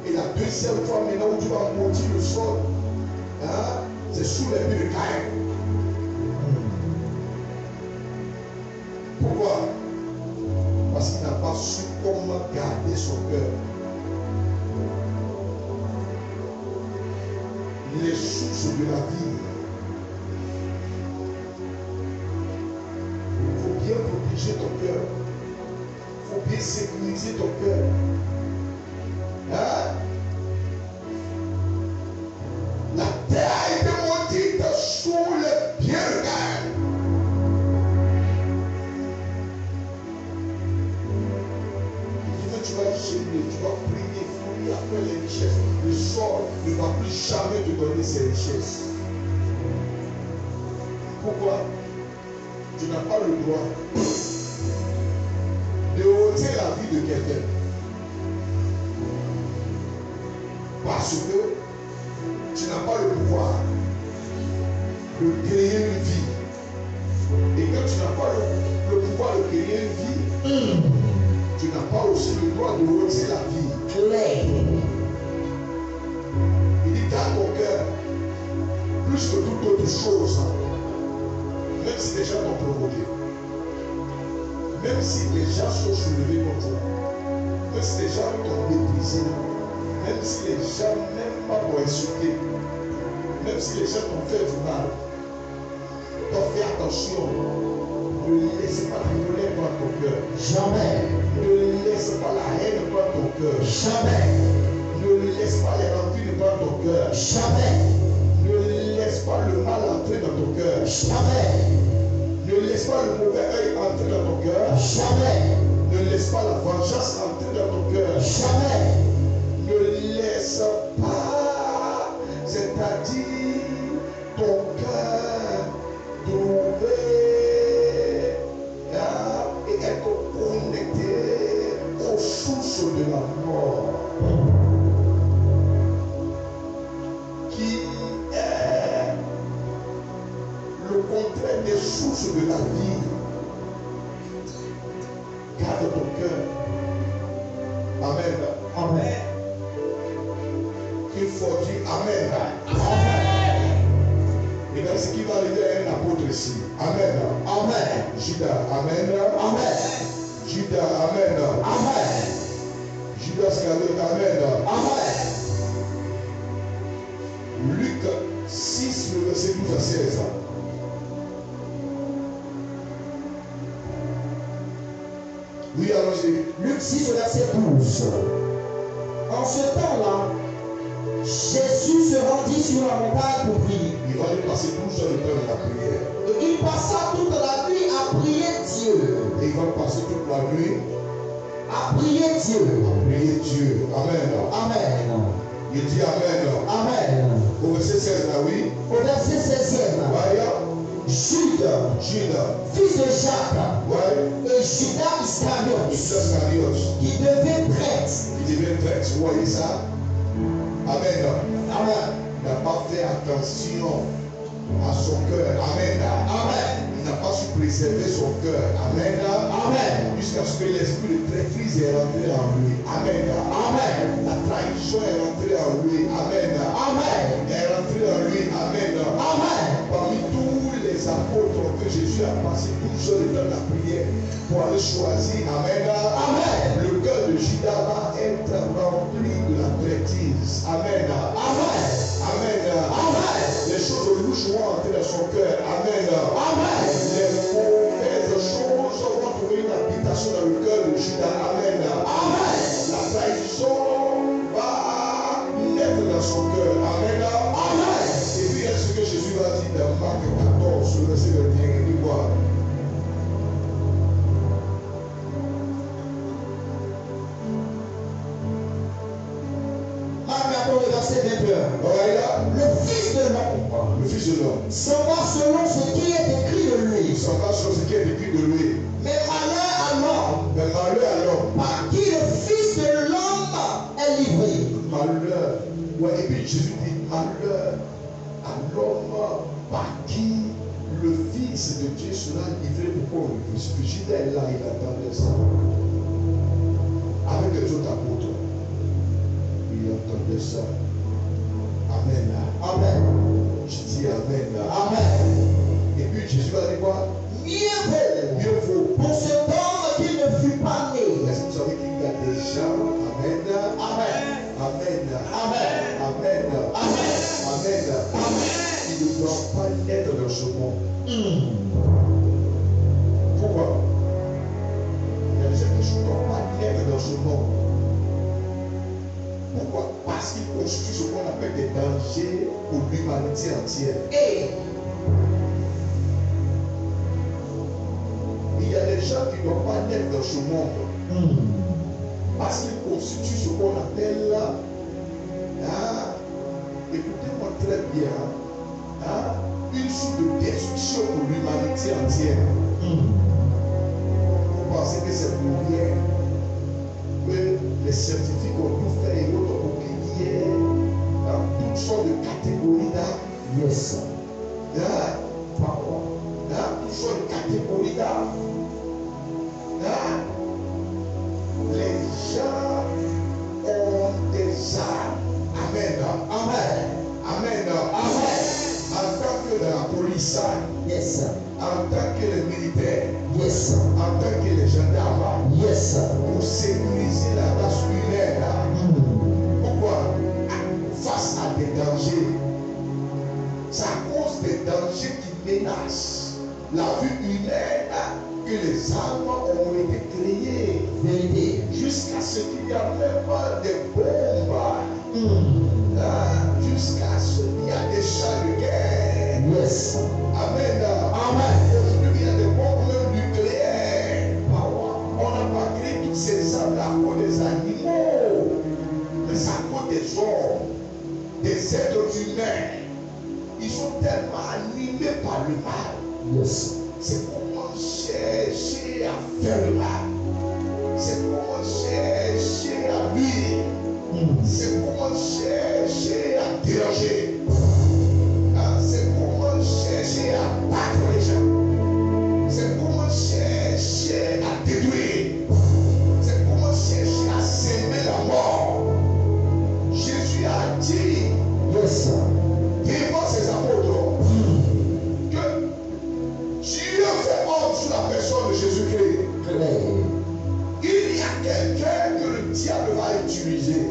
S1: Et la deuxième fois maintenant où tu vas maudire le sol, Hein? C'est sous les pieds de Caïn. Pourquoi? Parce qu'il n'a pas su comment garder son cœur. Les sources de la vie. Il faut bien protéger ton cœur. Il faut bien sécuriser ton cœur. Hein? La terre a été maudite sous les pieds de Caïn. Tu vas gêner, tu vas prier, fouiller après les richesses. Le sort ne va plus jamais te donner ces richesses. Pourquoi? Tu n'as pas le droit de ôter la vie de quelqu'un. Parce que tu n'as pas le pouvoir de créer une vie. Et quand tu n'as pas le pouvoir de créer une vie, tu n'as pas aussi le droit de ôter la vie. Il dit garde ton cœur plus que toute autre chose. Même si les gens t'ont provoqué. Même si les gens sont soulevés contre toi. Même si les gens t'ont méprisé. Même si les gens n'aiment pas t'ont insulté. Même si les gens t'ont fait du mal. Donc fais attention. Ne laisse pas la colère dans ton cœur. Jamais. Ne laisse pas la haine dans ton cœur. Jamais. Ne laisse pas les rancunes dans ton cœur. Jamais. Ne laisse pas le mal entrer dans ton cœur. Jamais. Ne laisse pas le mauvais œil entrer dans ton cœur. Jamais. Ne laisse pas la vengeance entrer dans ton cœur. Jamais. Ne laisse pas, c'est-à-dire ton cœur trouver et être connecté aux sources de la mort, qui est le contraire des sources de la vie. Garde ton cœur. Amen. Amen. Il faut dire Amen. Amen. Et dans ce qui va arriver à un apôtre ici. Amen. Amen. Judas. Amen. Amen. Judas. Amen. Amen. Judas Iscariote. Amen. Amen. Luc 6, le verset 12 à 16. Oui, allons-y.
S2: Luc 6, verset 12. En ce temps-là, Jésus se rendit sur la montagne pour prier.
S1: Il va aller passer 12 heures de temps dans la prière.
S2: Et il passa toute la nuit à prier Dieu.
S1: Et il va passer toute la nuit
S2: à prier Dieu.
S1: À prier Dieu. Amen.
S2: Amen.
S1: Il dit Amen.
S2: Amen.
S1: Au verset 16, là, oui.
S2: Au verset 16e.
S1: Ouais.
S2: Judas, fils de Jacques, et Judas Iscariote, qui devait prêtre.
S1: Vous voyez ça? Amen.
S2: Amen.
S1: Il n'a pas fait attention à son cœur. Amen.
S2: Amen.
S1: Il n'a pas su préserver son cœur. Amen.
S2: Amen.
S1: Jusqu'à ce que l'esprit de traîtrise est rentré en lui. Amen.
S2: Amen.
S1: La trahison est rentrée en lui. Amen.
S2: Amen.
S1: Elle est rentrée en lui. Amen.
S2: Amen.
S1: Parmi tous les apôtres que Jésus a passé 12 heures dans la prière pour aller choisir. Amen.
S2: Amen.
S1: Le cœur de Judas va être rempli de la traîtrise. Amen.
S2: Amen.
S1: Amen.
S2: Amen.
S1: Les choses louches vont entrer dans son cœur. Amen.
S2: Amen.
S1: Les mauvaises choses vont trouver une habitation dans le cœur de Judas. Amen.
S2: Amen.
S1: La trahison va naître dans son cœur. Amen.
S2: Amen.
S1: Et puis, est-ce que Jésus va dire dans Marc 14, verset 21, il voit.
S2: Marc 14, verset 21. Le Fils de l'homme s'en va selon ce qui est écrit de lui. Mais malheur à l'homme par qui le Fils de l'homme est livré.
S1: Malheur. Ouais, et puis Jésus dit malheur à l'homme par qui le Fils de Dieu sera livré pour qu'on le crucifie. Judas est là, il attendait ça. Avec les autres apôtres. Il entendait ça. Amen.
S2: Amen.
S1: Amen.
S2: Amen.
S1: Amen.
S2: Amen.
S1: Amen.
S2: Amen.
S1: Il ne doit pas être dans ce monde. Pourquoi? Il y a des gens qui ne doivent pas être dans ce monde. Pourquoi? Parce qu'il constitue ce qu'on appelle des dangers pour l'humanité entière.
S2: Et
S1: il y a des gens qui ne doivent pas être dans ce monde. Parce qu'ils constituent ce qu'on appelle, écoutez-moi très bien, une source de destruction pour l'humanité entière. Vous pensez que c'est pour rien que les scientifiques ont tout fait et autres pour qu'il y ait toutes sortes de catégories d'âme.
S2: yes.
S1: Toutes sortes de catégories d'âme. Les gens ont des âmes. Amen.
S2: Amen.
S1: Amen.
S2: Amen.
S1: En tant que dans la police,
S2: Yes.
S1: en tant que les militaires,
S2: Yes.
S1: en tant que les gendarmes,
S2: Yes.
S1: pour sécuriser la race humaine. Pourquoi? Face à des dangers. C'est à cause des dangers qui menacent la vie humaine que les armes ont été créées.
S2: Vérité.
S1: Jusqu'à ce qu'il y a même des bombes. Jusqu'à ce qu'il y a des chars de guerre.
S2: Yes.
S1: Amen.
S2: Amen.
S1: Aujourd'hui, il y a des bombes même nucléaires. On n'a pas créé toutes ces armes à cause des animaux. Mais c'est à cause des hommes, des êtres humains. Ils sont tellement animés par le mal.
S2: Yes.
S1: C'est comment chercher à faire le mal. C'est comment chercher à nuire. C'est comment chercher à déranger. C'est comment chercher à battre les gens. C'est comment chercher à détruire. C'est comment chercher à s'aimer la mort. Jésus a dit
S2: Yes.
S1: devant ses apôtres que Dieu fait homme sur la personne de Jésus-Christ. Il y a quelqu'un que le diable va utiliser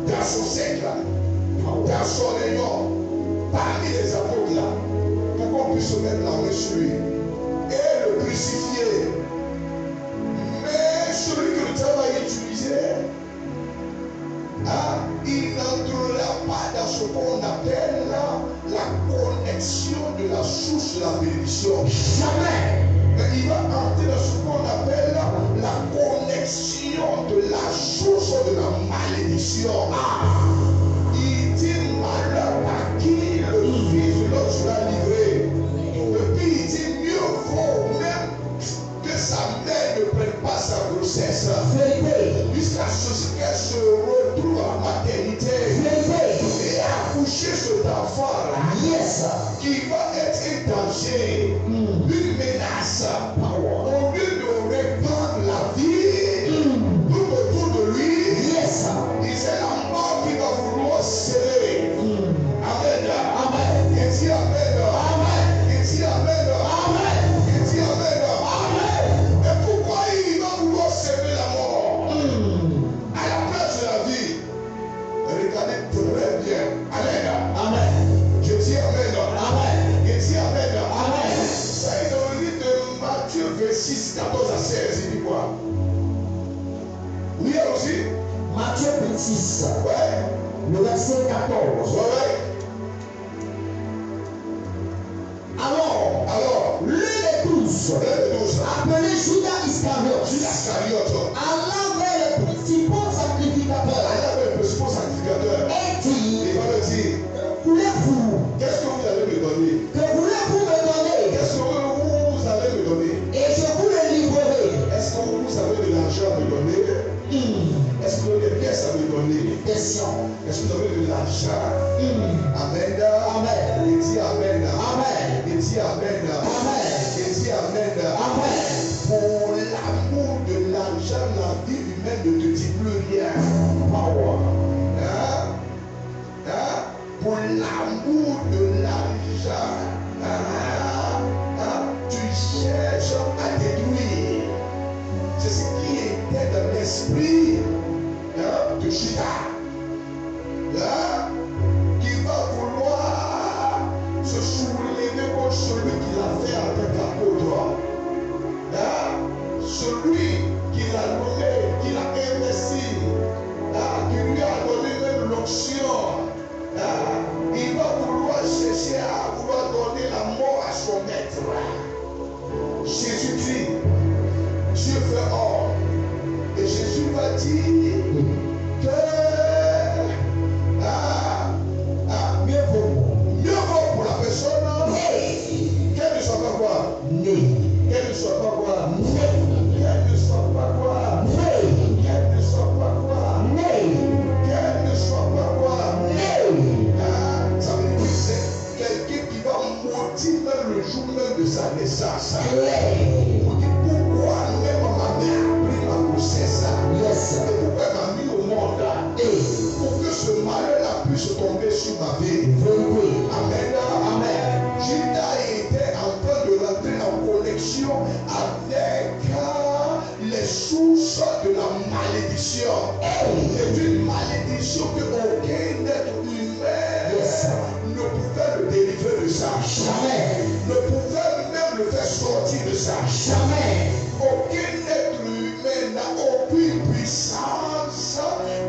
S1: dans son siècle, dans son rayon, parmi les apôtres là, pour qu'on puisse mettre la main sur lui et le crucifier. Mais celui que le diable va utiliser, il n'entrera pas dans ce qu'on appelle la connexion de la source de la bénédiction.
S2: Jamais.
S1: Mais il va entrer dans ce qu'on appelle la connexion de la source de la malédiction. Il dit malheur à qui le Fils de l'homme sera livré. Et puis il dit mieux vaut même que sa mère ne prenne pas sa grossesse. Jusqu'à ce qu'elle se retrouve à la maternité. Et accoucher cet enfant
S2: Yes.
S1: qui va être un danger, une menace. Au lieu de répandre la vie tout autour de lui,
S2: Yes.
S1: c'est la mort qui va vouloir sceller. Amen.
S2: Amen.
S1: Il dit Amen.
S2: Amen.
S1: Il dit Amen.
S2: Amen.
S1: Il dit Amen.
S2: Amen.
S1: Et pourquoi il va vouloir semer la mort à la place de la vie? Regardez très bien. Amen.
S2: Amen.
S1: Je dis Amen.
S2: Amen.
S1: Il dit Amen.
S2: Amen.
S1: Ça est dans le livre de Matthieu 26, 14 à 16. Il dit quoi? Oui, aussi.
S2: Matthieu 26,
S1: Ouais.
S2: le verset 14.
S1: Ouais. Alors,
S2: L'un des douze, appelé Judas Iscariote,
S1: Judas Iscariote,
S2: alla vers les principaux sacrificateurs
S1: il avait le principal sacrificateur.
S2: et dit,
S1: Il va le dire,
S2: voulez-vous,
S1: qu'est-ce que vous allez me donner?
S2: que voulez-vous me donner?
S1: Qu'est-ce que vous allez me donner?
S2: Et je vous le livrerai.
S1: Est-ce que vous avez de l'argent à me donner? Est-ce que vous avez des pièces à me donner?
S2: Question.
S1: Est-ce que vous avez de l'argent? Amen.
S2: Amen.
S1: Il dit Amen.
S2: Amen.
S1: Il dit Amen.
S2: Amen.
S1: Il dit Amen.
S2: Amen.
S1: Pour l'amour de l'argent, la vie humaine ne te dit plus rien. Pour l'amour de l'argent, tu cherches à détruire. C'est ce qui était dans l'esprit de de Juda, qui va vouloir se soulever contre celui qui l'a fait en tant qu'apôtre. Celui qui l'a nommé, qui l'a investi, qui lui a donné même l'option. Il va vouloir chercher à vouloir donner la mort à son maître. Jésus-Christ, Dieu fait or. Et Jésus va dire que mieux vaut pour la personne qu'elle ne soit pas quoi? Qu'elle ne soit pas quoi? Qu'elle ne soit pas quoi? Qu'elle ne soit pas quoi? Qu'elle ne soit pas quoi? Ça veut dire que c'est quelqu'un qui va maudire même le jour même de sa naissance. Pourquoi même ma mère a pris ma grossesse? Et pourquoi elle m'a mis au monde? Pour que ce malheur puisse tomber sur ma vie. Amen. Amen. Judas était en train de rentrer en connexion avec les sources de la malédiction. C'est une malédiction que aucun être humain ne pouvait le délivrer de ça. Jamais. Ne pouvait même le faire sortir de ça. Jamais. Aucun être humain n'a aucune puissance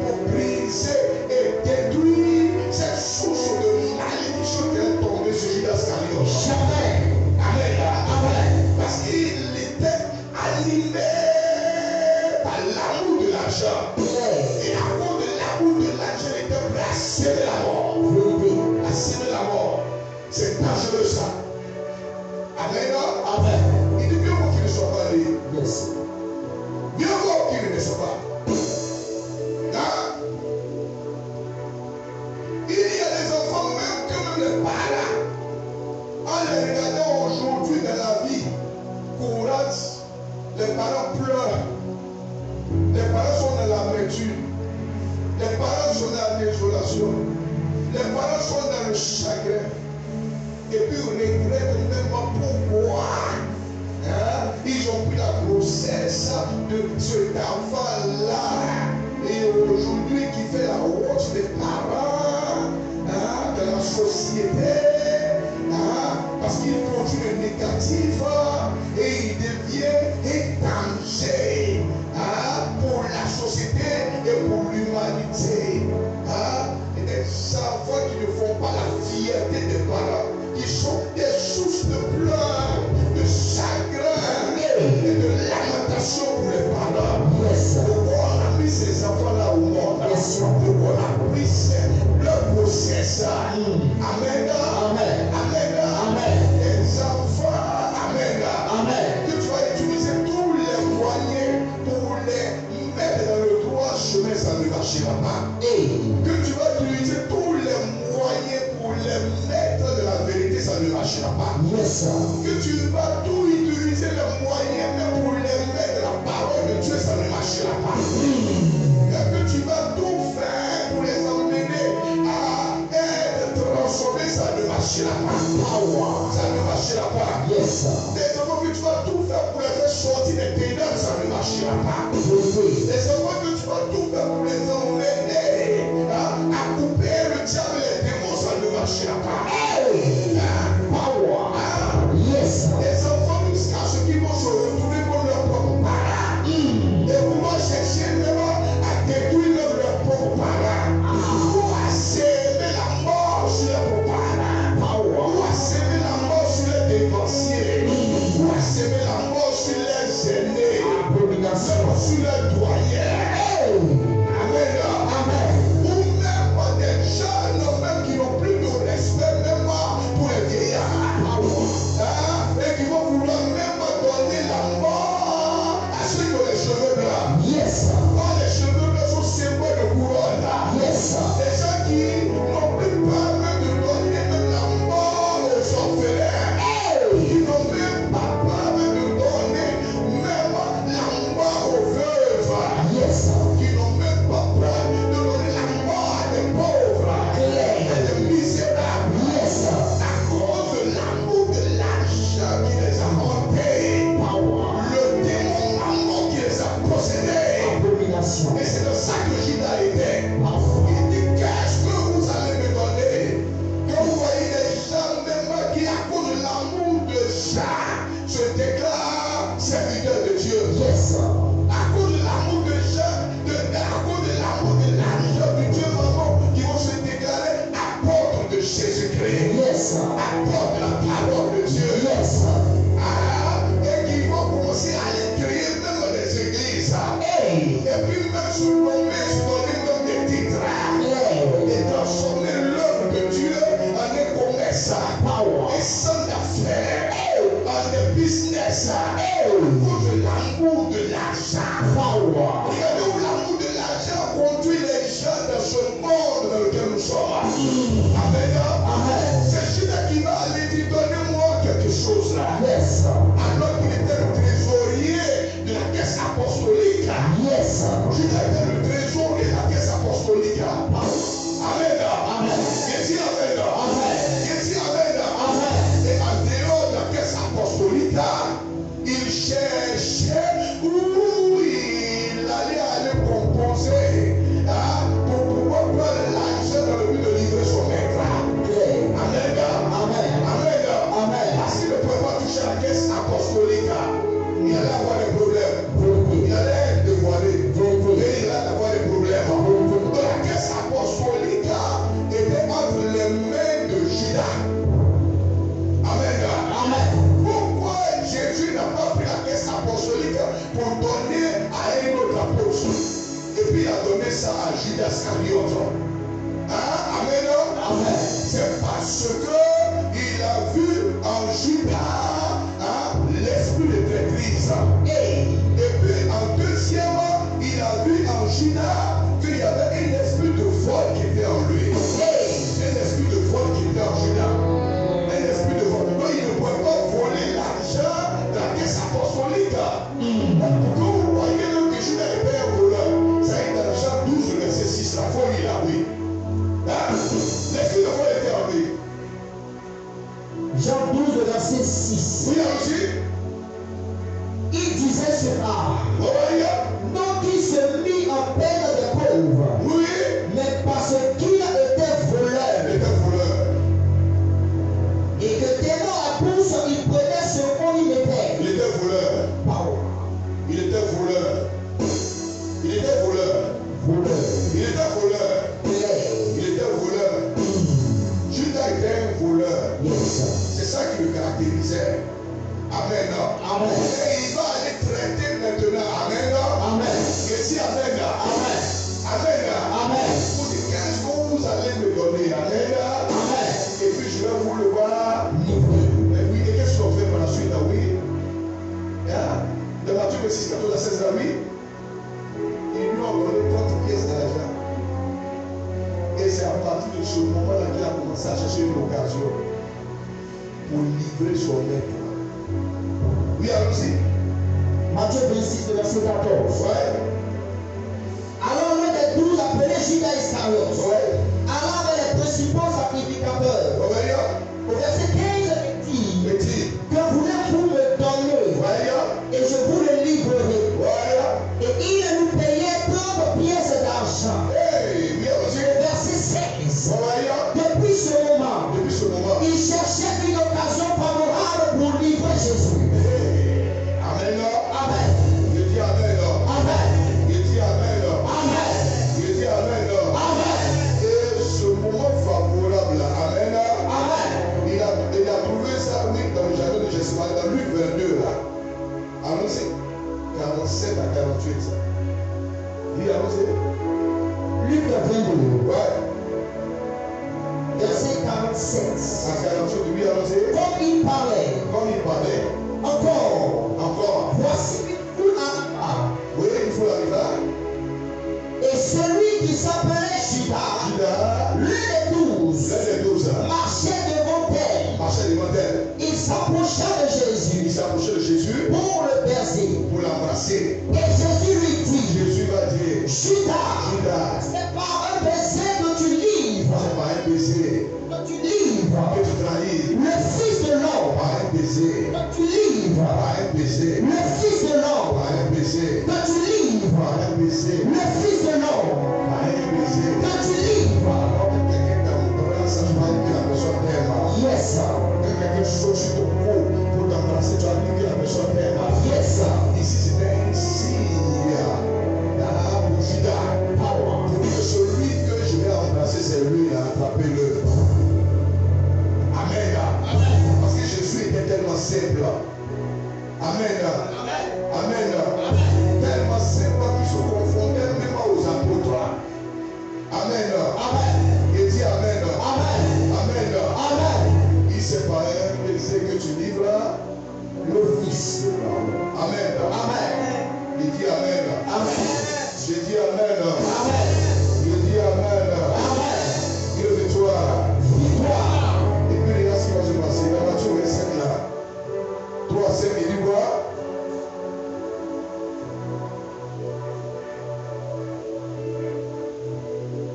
S1: pour briser et détruire cette source de malédiction qui est tombée sur Judas Iscariot. Jamais. Amen. Amen. Parce qu'il était animé par l'amour de l'argent. Et à cause de l'amour de l'argent, il était prêt à semer la mort. À semer la mort. C'est dangereux ça. Amen. Amen. Il dit mieux vaut qu'il ne soit pas lié. Yes. Mieux vaut qu'il ne soit pas. Il y a des enfants même que même les parents, en les regardant aujourd'hui dans la vie courante, les parents pleurent. Les parents sont dans l'amertume. Les parents sont dans la désolation. Les parents sont dans le chagrin. Et puis on regrette même pourquoi ils ont pris la grossesse de cet enfant-là. Et aujourd'hui qui fait la honte des parents de la société, parce qu'il produit le négatif et il devient un danger pour la société et pour l'humanité. Et des enfants qui ne font pas la fierté des parents, qui sont des sources de pleurs, de chagrin et de lamentation pour les parents. Pourquoi on a mis ces enfants-là au monde? Pourquoi on a pris leur grossesse? Amen. Amen. Amen. Amen. Les enfants, amen. Amen. Que tu vas utiliser tous les moyens pour les mettre dans le droit chemin, ça ne marchera pas. Que tu vas utiliser tous les moyens pour les mettre dans la vérité, ça ne marchera pas. Que tu vas tout utiliser les moyens même pour les mettre dans la parole de Dieu, ça ne marchera pas. Que tu vas tout faire pour les emmener à être transformés, ça ne marchera pas. Ça ne marchera pas. Les enfants que tu vas tout faire pour les faire sortir des ténèbres, ça ne marchera pas. Les enfants que tu vas tout faire pour les emmener à couper le diable et les démons, ça ne marchera pas. Les enfants jusqu'à ce qu'ils vont se retrouver pour leur propre parents et vouloir chercher même à détruire même leurs propres parents, ou à s'aimer la mort sur leurs propres parents, ou à s'aimer la mort sur les dévanciers, ou à s'aimer la mort sur les aînés, sur les donné ça à Judas Iscariote. Amen. Amen. C'est parce que il a vu en Judas l'esprit de traîtrise. Et puis en deuxième, il a vu en Judas qu'il y avait un esprit de vol qui était en lui. Un esprit de vol qui était en Judas. Un esprit de vol. Donc il ne pouvait pas voler l'argent de la caisse apostolique. Pourquoi vous voyez que Judas était un voleur? Ça est dans Jean 12, verset 6. La folie là, oui. L'esprit de vol était en lui.
S2: Jean 12, verset 6.
S1: Oui, aussi.
S2: Il disait cela.
S1: Oui.
S2: Non qu'il se mit en peine des pauvres.
S1: Oui.
S2: Mais parce qu'il était voleur.
S1: Il était voleur.
S2: Et que tenant la bourse, il prenait ce qu'on il était.
S1: Il était voleur.
S2: Pardon.
S1: Il était voleur. Il était voleur.
S2: Voleur.
S1: Il était voleur. Il était voleur. Judas était un voleur.
S2: Yes.
S1: C'est ça qui le caractérisait. Amen.
S2: Amen.
S1: Et il va aller traiter maintenant. Amen.
S2: Amen.
S1: Et si Amen.
S2: Amen.
S1: Amen.
S2: Amen.
S1: Vous dites, qu'est-ce que vous allez me donner? Amen.
S2: Amen.
S1: Et puis je vais vous le voir.
S2: Livré.
S1: Et oui, et qu'est-ce qu'on fait par la suite? Oui. De Matthieu 26, 14 à 16, oui. Ils lui ont donné 30 pièces d'argent. Et c'est à partir de ce moment-là qu'il a commencé à chercher une occasion pour livrer son maître. Oui, allons-y.
S2: Matthieu 26, verset 14.
S1: Ouais.
S2: Alors l'un des 12 appelé Judas Iscariote,
S1: Ouais.
S2: allant vers les principaux sacrificateurs.
S1: Ouais.
S2: Au verset 15, il dit
S1: Petit.
S2: que voulez-vous me donner
S1: Ouais.
S2: et je vous le livrerai.
S1: Ouais.
S2: Et il nous payait 30 pièces d'argent.
S1: Hey, oui, allons-y.
S2: Verset 16.
S1: Ouais.
S2: Depuis ce moment,
S1: Depuis ce moment.
S2: il cherchait une occasion favorable pour livrer Jésus.
S1: Amen.
S2: Amen.
S1: Je dis Amen.
S2: Amen.
S1: Je dis Amen.
S2: Amen.
S1: Je dis Amen.
S2: Amen.
S1: Et ce moment favorable, Amen.
S2: Amen.
S1: Il a trouvé ça, oui, dans le jardin de Gethsémani, dans Luc 22, là. Allons-y. 47 à 48. Oui, allons-y.
S2: Luc 22,
S1: Ouais.
S2: verset 47.
S1: À 48, oui, allons-y.
S2: Comme il parlait,
S1: Comme il parlait,
S2: encore, voici une foule arriva.
S1: oui, il faut l'arriver.
S2: Et celui qui s'appelait Judas,
S1: Judas,
S2: l'un des 12,
S1: l'un des 12,
S2: marchait devant elle.
S1: marchait devant elle.
S2: Il s'approcha de
S1: Il
S2: Jésus
S1: s'approchait de Jésus
S2: pour le baiser.
S1: pour l'embrasser.
S2: Et Jésus lui dit,
S1: Jésus va dire,
S2: Judas,
S1: Judas,
S2: c'est par un baiser que tu livres,
S1: c'est par un baiser
S2: que tu livres
S1: que tu trahis.
S2: le Fils de l'homme,
S1: Par un baiser.
S2: que tu livres
S1: Par un baiser.
S2: le Fils de l'homme,
S1: Par un baiser.
S2: que tu livres
S1: Par un baiser.
S2: le Fils de l'homme,
S1: Par un baiser.
S2: que tu livres.
S1: Alors que quelqu'un t'embrasse, tu vas dire que la personne t'aime.
S2: Yes,
S1: Que quelqu'un saute sur ton cou pour t'embrasser, tu vas dire que la personne t'aime.
S2: yes,
S1: Ici, c'était un signe pour Judas.
S2: power.
S1: Pour dire que celui que je vais embrasser, c'est lui, attrapez-le. Amen. Parce que Jésus était tellement simple. Amen. Amen. Tellement simple qu'il se confondait même aux apôtres. Amen. Il dit Amen.
S2: Amen.
S1: Amen.
S2: Amen.
S1: Il sait pas un baiser que tu livres
S2: Le Fils de l'homme.
S1: Amen.
S2: Amen.
S1: Il dit Amen.
S2: Amen.
S1: Je dis Amen.
S2: Amen.
S1: Je dis Amen.
S2: Amen.
S1: Dieu de toi.
S2: Victoire.
S1: Et puis regarde ce qui va se passer. Dans Matthieu 25 là. 3 à 5, il dit quoi?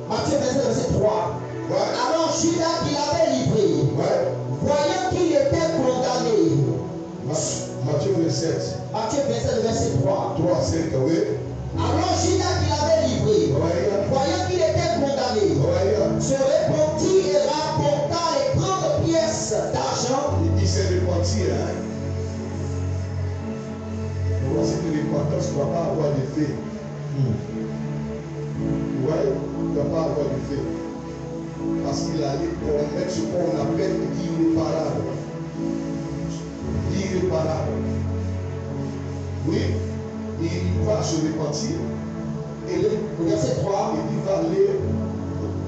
S2: Matthieu 25, verset 3.
S1: Ouais.
S2: Alors Judas qui l'avait livré,
S1: Ouais.
S2: voyant qu'il était condamné.
S1: Matthieu 27.
S2: Matthieu 27, verset 3.
S1: 3 à 5, oui.
S2: Alors Judas qui l'avait livré,
S1: Ouais.
S2: voyant qu'il était condamné,
S1: Ouais.
S2: se répandit et rapporta les 30 pièces d'argent.
S1: Il s'est repenti. Hein? Voici que l'importance ne va pas avoir d'effet. Ouais, il ne va pas avoir d'effet. Parce qu'il allait commettre ce qu'on appelle l'irréparable. L'irréparable. Oui, il va se repentir.
S2: Et le verset 3
S1: aller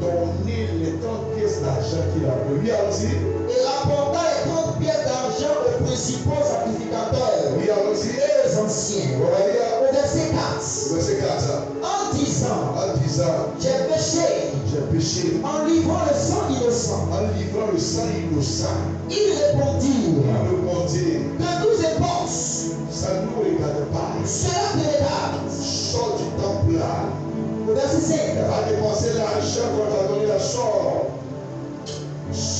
S1: donner les 30 pièces d'argent qu'il a pris. Allons-y.
S2: Et rapporta les 30 pièces d'argent aux principaux sacrificateurs
S1: Oui, allons-y.
S2: et aux anciens. Au verset 4.
S1: Verset 4.
S2: En disant,
S1: j'ai péché
S2: en livrant le sang innocent.
S1: le sang innocent.
S2: Il répondit,
S1: Que
S2: nous importe,
S1: ça ne nous regarde pas.
S2: cela te regarde.
S1: Sors du temple là.
S2: Au verset 5.
S1: Va dépenser l'argent qu'on t'a donné là. Sors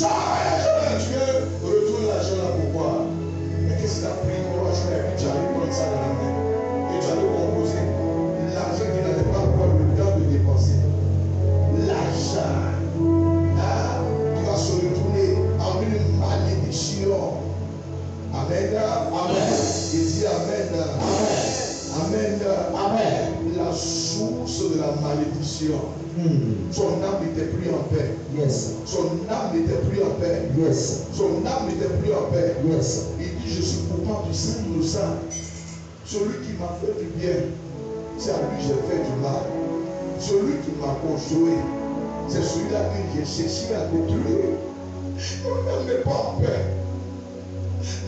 S1: l'argent là. Tu viens retourner l'argent là. Pourquoi? Mais qu'est-ce que tu as pris pour l'argent et puis tu allais prendre ça dans la main et tu allais composer l'argent qui n'avait pas encore le temps de dépenser. L'argent, tu vas se retourner en une malédiction. Amen. Amen. Il dit Amen. Amen. Amen. La source de la malédiction. Son âme n'était plus en paix.
S2: Yes.
S1: Son âme n'était plus en paix.
S2: Yes.
S1: Son âme n'était plus en paix.
S2: Yes.
S1: Il dit je suis coupable du sang innocent. Celui qui m'a fait du bien, c'est à lui que j'ai fait du mal. Celui qui m'a construit, c'est celui-là que j'ai cherché à détruire. Mon âme n'est pas en paix.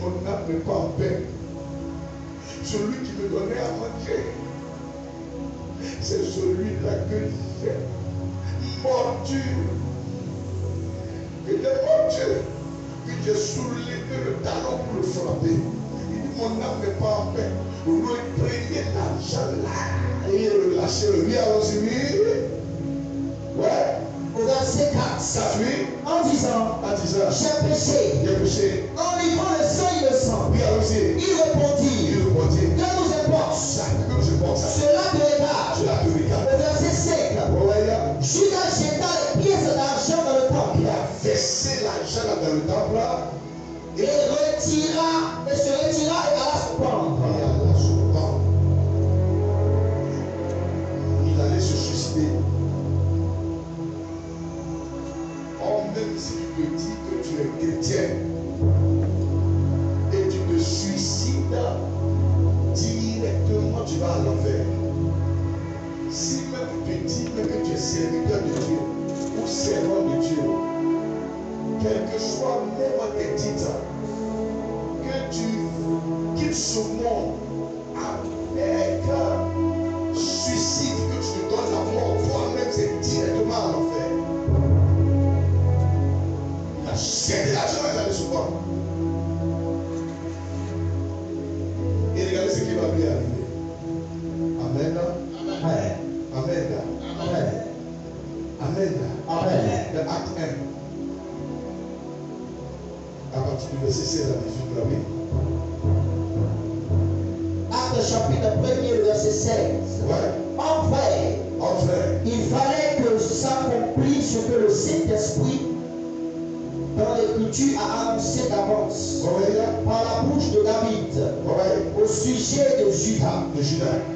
S1: Mon âme n'est pas en paix. Celui qui me donnait à manger, c'est celui-là que j'ai mordu. Que j'ai mordu. Que j'ai soulevé le talon pour le frapper. Il dit mon âme n'est pas en paix. Reprenez l'argent là et relâchez-le. Oui, allons-y. Ouais.
S2: Au verset 4.
S1: Oui.
S2: En disant, j'ai péché. En livrant le sang innocent.
S1: Oui, allons-y.
S2: Il répondit, que nous importe,
S1: cela
S2: te regarde. Au verset 5. Judas jeta les pièces d'argent dans le temple.
S1: Il a versé l'argent dans le temple
S2: et se retira et alla se pendre.
S1: Il allait se suicider. Oh, même si tu te dis que tu es chrétien et tu te suicides, directement tu vas à l'enfer. Si même tu te dis même que tu es serviteur de Dieu ou servant de Dieu, quel que soit même tes titres, que tu quittes ce monde avec suicide, que tu te donnes la mort, toi-même c'est directement à l'enfer. Il a jeté l'argent et il allait se prendre. Et regardez ce qui va lui arriver. Amen.
S2: Amen.
S1: Amen.
S2: Amen.
S1: Amen.
S2: Amen.
S1: Le acte 1. À partir du verset 16 à 18, là, oui.
S2: Acte chapitre 1er, verset 16.
S1: Ouais.
S2: Enfin, il fallait que s'accomplisse ce que le Saint-Esprit dans l'Écriture a annoncé d'avance par la bouche de David au sujet de Judas,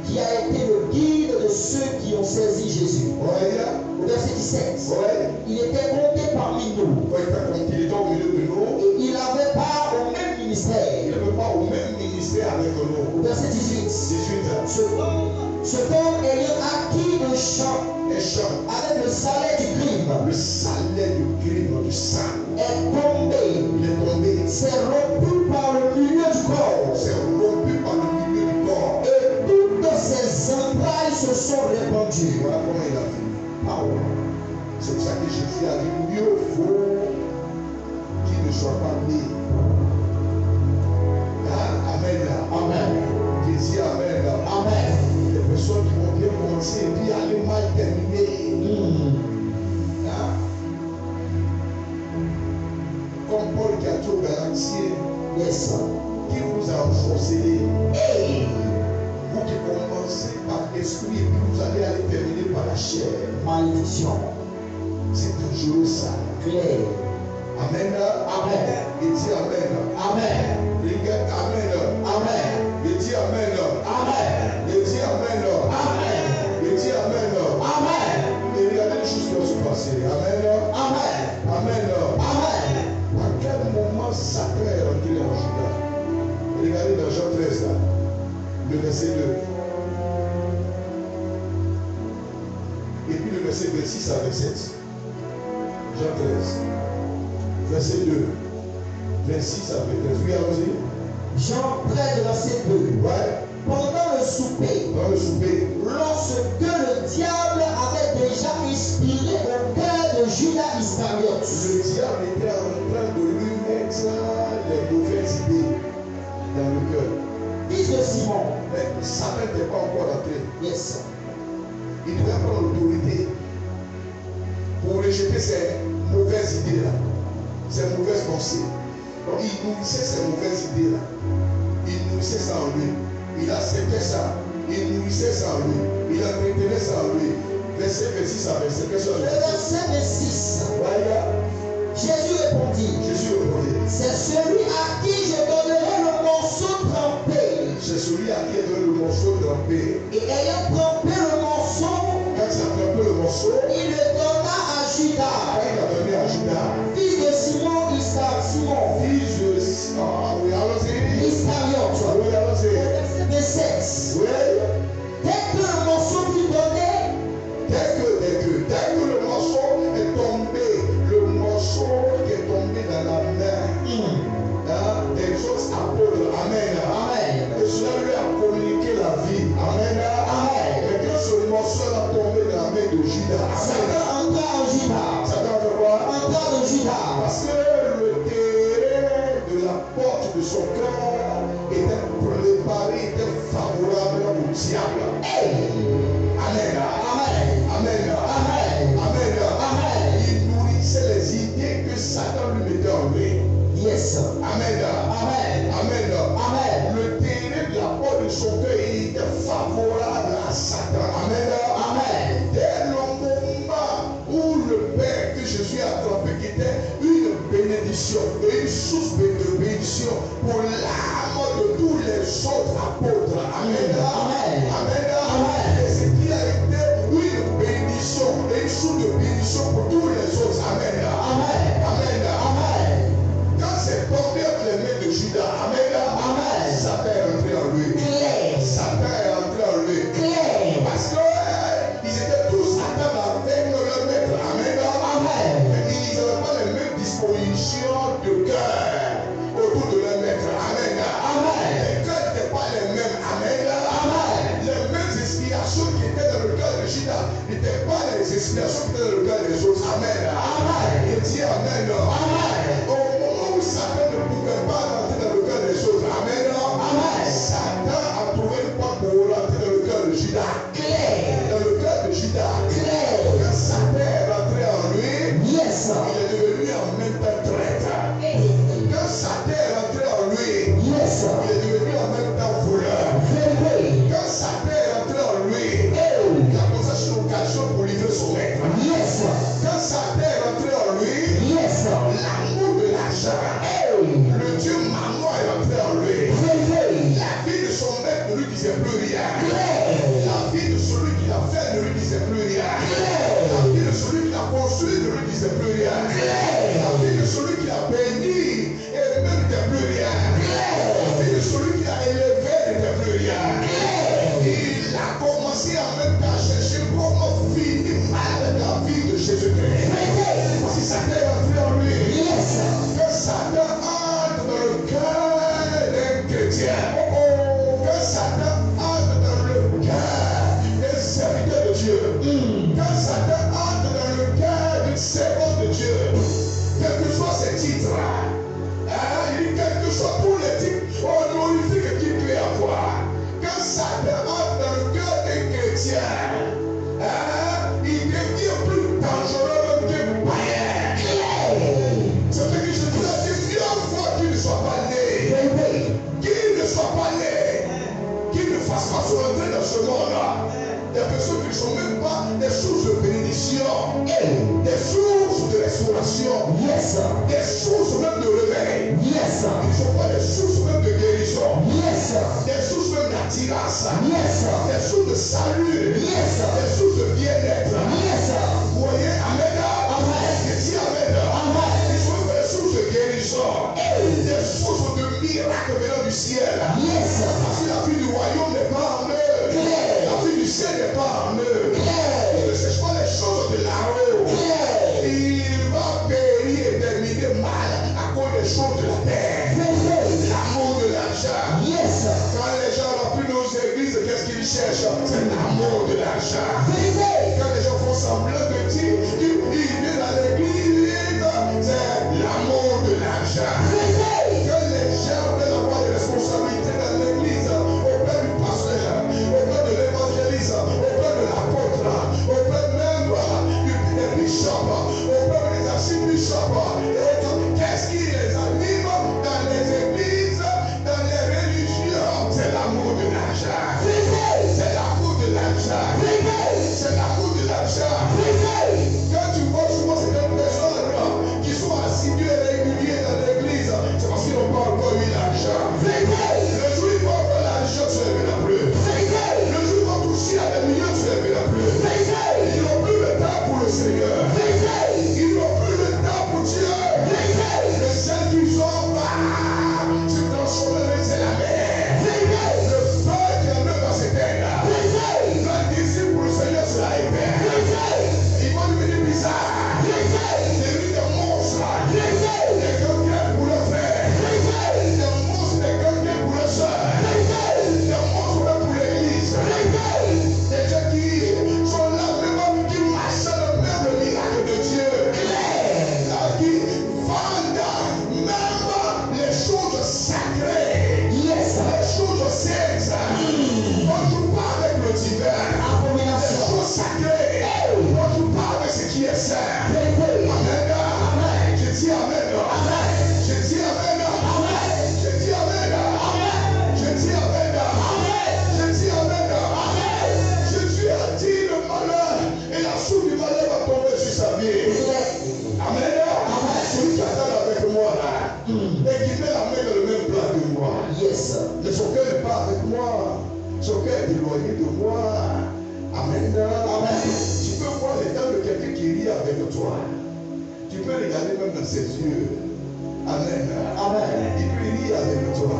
S2: qui a été le guide de ceux qui ont saisi Jésus. Au verset 17, il était compté parmi nous.
S1: Il était au milieu de nous.
S2: Et il avait part au même ministère.
S1: Il n'avait pas au même ministère avec nous.
S2: Au verset 18, ce homme ayant acquis un champ avec le salaire du crime,
S1: du sang,
S2: est tombé.
S1: il est tombé.
S2: C'est rompu par le milieu du corps. Et toutes ses entrailles se sont répandues.
S1: Voilà comment il a fait. C'est pour ça que Jésus a dit mieux vaut qu'il ne soit pas né. Amen.
S2: Amen.
S1: Il dit Amen.
S2: Amen.
S1: Les personnes qui vont bien commencer et puis aller mal terminer. Comme Paul qui a dit au Galatiens,
S2: Yes.
S1: qui vous a enfoncé.
S2: Hey.
S1: Vous qui commencez par l'esprit et puis vous allez terminer par la chair.
S2: Malédiction.
S1: C'est dangereux ça.
S2: Clair.
S1: Amen.
S2: Amen.
S1: Il dit Amen.
S2: Amen.
S1: Amen.
S2: Amen.
S1: Il dit Amen.
S2: Amen.
S1: Il dit Amen.
S2: Amen.
S1: Il dit Amen.
S2: Amen.
S1: Et regardez les choses qui vont se passer. Amen.
S2: Amen.
S1: Amen.
S2: Amen.
S1: À quel moment Satan est rentré en Judas? Regardez dans Jean 13 là, le verset 2. Et puis le verset 26 à 27. Jean 13. Verset 2. 26 à 27. Regardez.
S2: Jean 13, verset 2.
S1: Ouais.
S2: Pendant le souper, lorsque le diable avait déjà inspiré au cœur de Judas Iscariote,
S1: le diable était en train de lui mettre les mauvaises idées dans le cœur.
S2: Fils de Simon.
S1: Mais Satan n'était pas encore entré.
S2: Yes.
S1: Il devait prendre l'autorité pour rejeter ces mauvaises idées-là, ces mauvaises pensées. Donc il nourrissait ces mauvaises idées-là. Il nourrissait ça en lui. Il acceptait ça. Il nourrissait ça en lui. Il entretenait ça en lui. Verset 26 à 27.
S2: Le verset 26.
S1: Voilà.
S2: Jésus répondit. C'est celui à qui je donnerai le morceau trempé.
S1: C'est celui à qui je donnerai le morceau trempé.
S2: Et ayant trempé le morceau,
S1: quand il a trempé le morceau,
S2: il le donna à Judas.
S1: Quand il a donné à Judas,
S2: fils de Simon Iscariote.
S1: Fils de
S2: Iscariote. Verset 27.
S1: Oui.
S2: Dès que le morceau fut donné,
S1: dès que le morceau est tombé, le morceau qui est tombé dans la main des autres apôtres, amen.
S2: Amen.
S1: Et cela lui a communiqué la vie, amen.
S2: Amen.
S1: Et quand ce morceau a tombé dans la main de Judas,
S2: Satan entra en Judas.
S1: Satan fait quoi?
S2: Entra en Judas.
S1: Parce que le terrain de la porte de son cœur était préparé, était favorable au diable.
S2: Hey.
S1: Amen.
S2: Amen.
S1: Amen.
S2: Amen.
S1: Amen.
S2: Amen.
S1: Il nourrissait les idées que Satan lui mettait en lui.
S2: Yes.
S1: Amen.
S2: Amen.
S1: Amen.
S2: Amen.
S1: Le terrain de la porte de son cœur était favorable à Satan. Amen.
S2: Amen.
S1: Dès le moment où le Père que Jésus a trempé, qui était une bénédiction et une source de bénédiction pour l'âme de tous les autres apôtres. Amen.
S2: Amen.
S1: Amen.
S2: Amen.
S1: Et ce qui a été une bénédiction et une source de bénédiction pour tous les autres. Amen.
S2: Amen.
S1: Amen.
S2: Amen.
S1: Quand c'est tombé entre les mains de Judas, amen.
S2: Amen.
S1: Satan est entré en lui.
S2: Claire.
S1: Satan est entré en lui.
S2: Claire.
S1: Parce que ils étaient tous à table avec leur maître. Amen.
S2: Amen.
S1: Mais ils n'avaient pas les mêmes dispositions de cœur autour de leur maître. Amen.
S2: Amen.
S1: Les cœurs n'étaient pas les mêmes. Amen.
S2: Amen.
S1: Les mêmes inspirations qui étaient dans le cœur de Judas n'étaient pas les inspirations qui étaient dans le cœur des autres. Amen.
S2: Amen.
S1: Il dit Amen.
S2: Amen.
S1: Au moment où Satan ne pouvait pas rentrer dans le cœur des autres. Amen.
S2: Amen.
S1: Satan a trouvé une porte pour rentrer dans le cœur de Judas.
S2: Claire.
S1: Dans le cœur de Judas.
S2: Claire.
S1: Quand Satan est rentré en lui,
S2: Yes.
S1: il est devenu en même temps traître. Quand Satan est rentré en lui,
S2: Yes.
S1: il est devenu en même temps voleur.
S2: Very.
S1: Quand Satan est rentré en lui, il a commencé une occasion pour livrer son maître.
S2: Yes.
S1: Quand Satan est rentré en lui,
S2: Yes.
S1: l'amour de l'argent, le Dieu maman est rentré en lui.
S2: Very.
S1: La vie de son maître ne lui disait plus rien.
S2: Claire.
S1: La vie de celui qui l'a fait ne lui disait plus rien. La vie de celui qui l'a construit ne lui disait plus rien. La vie de celui qui l'a béni et même n'était plus rien. La vie de celui qui l'a élevé n'était plus rien. Il a commencé en même temps à chercher comment finir mal la vie de Jésus-Christ. Si Satan est entré en lui,
S2: Yes.
S1: que Satan entre dans le cœur d'un chrétien. Que Satan entre dans le cœur d'un serviteur de Dieu. Quand Satan entre dans le cœur d'une servante de Dieu, quel que soit ses titres, il dit quel que soit tous les titres honorifiques qu'il peut avoir. Quand Satan entre dans le cœur d'un chrétien, il devient plus dangereux que païen. Ça fait que je dois dire, mieux vaut qu'il ne soit pas né. Qu'il ne soit pas né. Qu'il ne fasse pas son entrée dans ce monde-là. Des personnes qui ne sont même pas des sources de bénédiction, des sources de restauration,
S2: Yes.
S1: des sources même de réveil.
S2: Yes.
S1: Ils ne sont pas des sources même de guérison,
S2: Yes.
S1: des sources même d'attirance,
S2: Yes.
S1: des sources de salut,
S2: Yes.
S1: des sources de bien-être.
S2: Yes.
S1: Vous voyez, Amen.
S2: Amen.
S1: Je dis Amen.
S2: Amen.
S1: Ils sont même des sources de guérison, des sources de miracles venant du ciel.
S2: Yes.
S1: Parce que la vie du royaume n'est pas en eux. La vie du ciel n'est pas en eux. Ils ne cherchent pas les choses avec toi. Tu peux regarder même dans ses yeux. Amen.
S2: Amen.
S1: Il peut rire avec toi.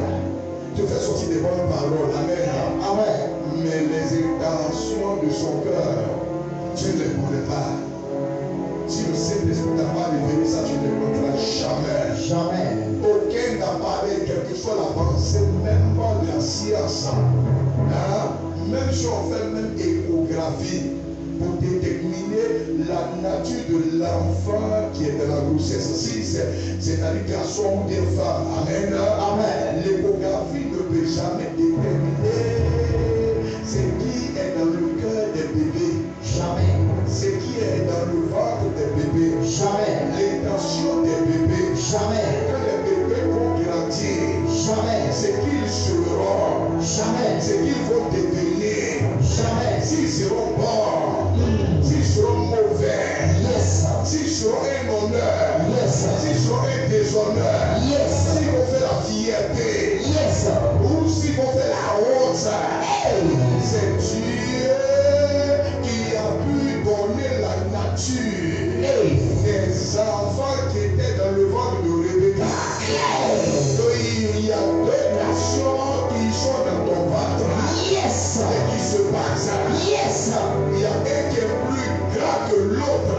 S1: Tu fais sortir des bonnes paroles. Amen.
S2: Amen.
S1: Mais les intentions de son cœur, tu ne les connais pas. Si le Saint-Esprit t'a pas révélé ça, tu ne le connaîtras jamais.
S2: Jamais.
S1: Aucun n'a parlé, quelle que soit la pensée, même pas de la science. Hein? Même si on fait même échographie pour déterminer la nature de l'enfant qui est dans la grossesse. Si c'est un garçon ou une femme. Amen.
S2: Amen.
S1: L'échographie ne peut jamais déterminer ce qui est dans le cœur des bébés.
S2: Jamais.
S1: Ce qui est dans le ventre des bébés.
S2: Jamais.
S1: L'intention des bébés.
S2: Jamais.
S1: Que les bébés vont grandir.
S2: Jamais.
S1: Ce qu'ils seront.
S2: Jamais.
S1: Ce qu'ils vont devenir.
S2: Jamais.
S1: S'ils seront bons. S'ils seront mauvais.
S2: Yes.
S1: S'ils seront un honneur.
S2: Yes.
S1: S'ils seront un déshonneur.
S2: Yes.
S1: S'ils vont faire la fierté.
S2: Yes.
S1: Ou s'ils vont faire la honte.
S2: Hey.
S1: C'est Dieu qui a pu donner la nature
S2: Hey.
S1: des enfants qui étaient dans le ventre de Rebecca. Donc, il y a deux nations qui sont dans ton ventre
S2: Yes.
S1: et qui se battent.
S2: Yes.
S1: Il y a un qui est plus grand que l'autre.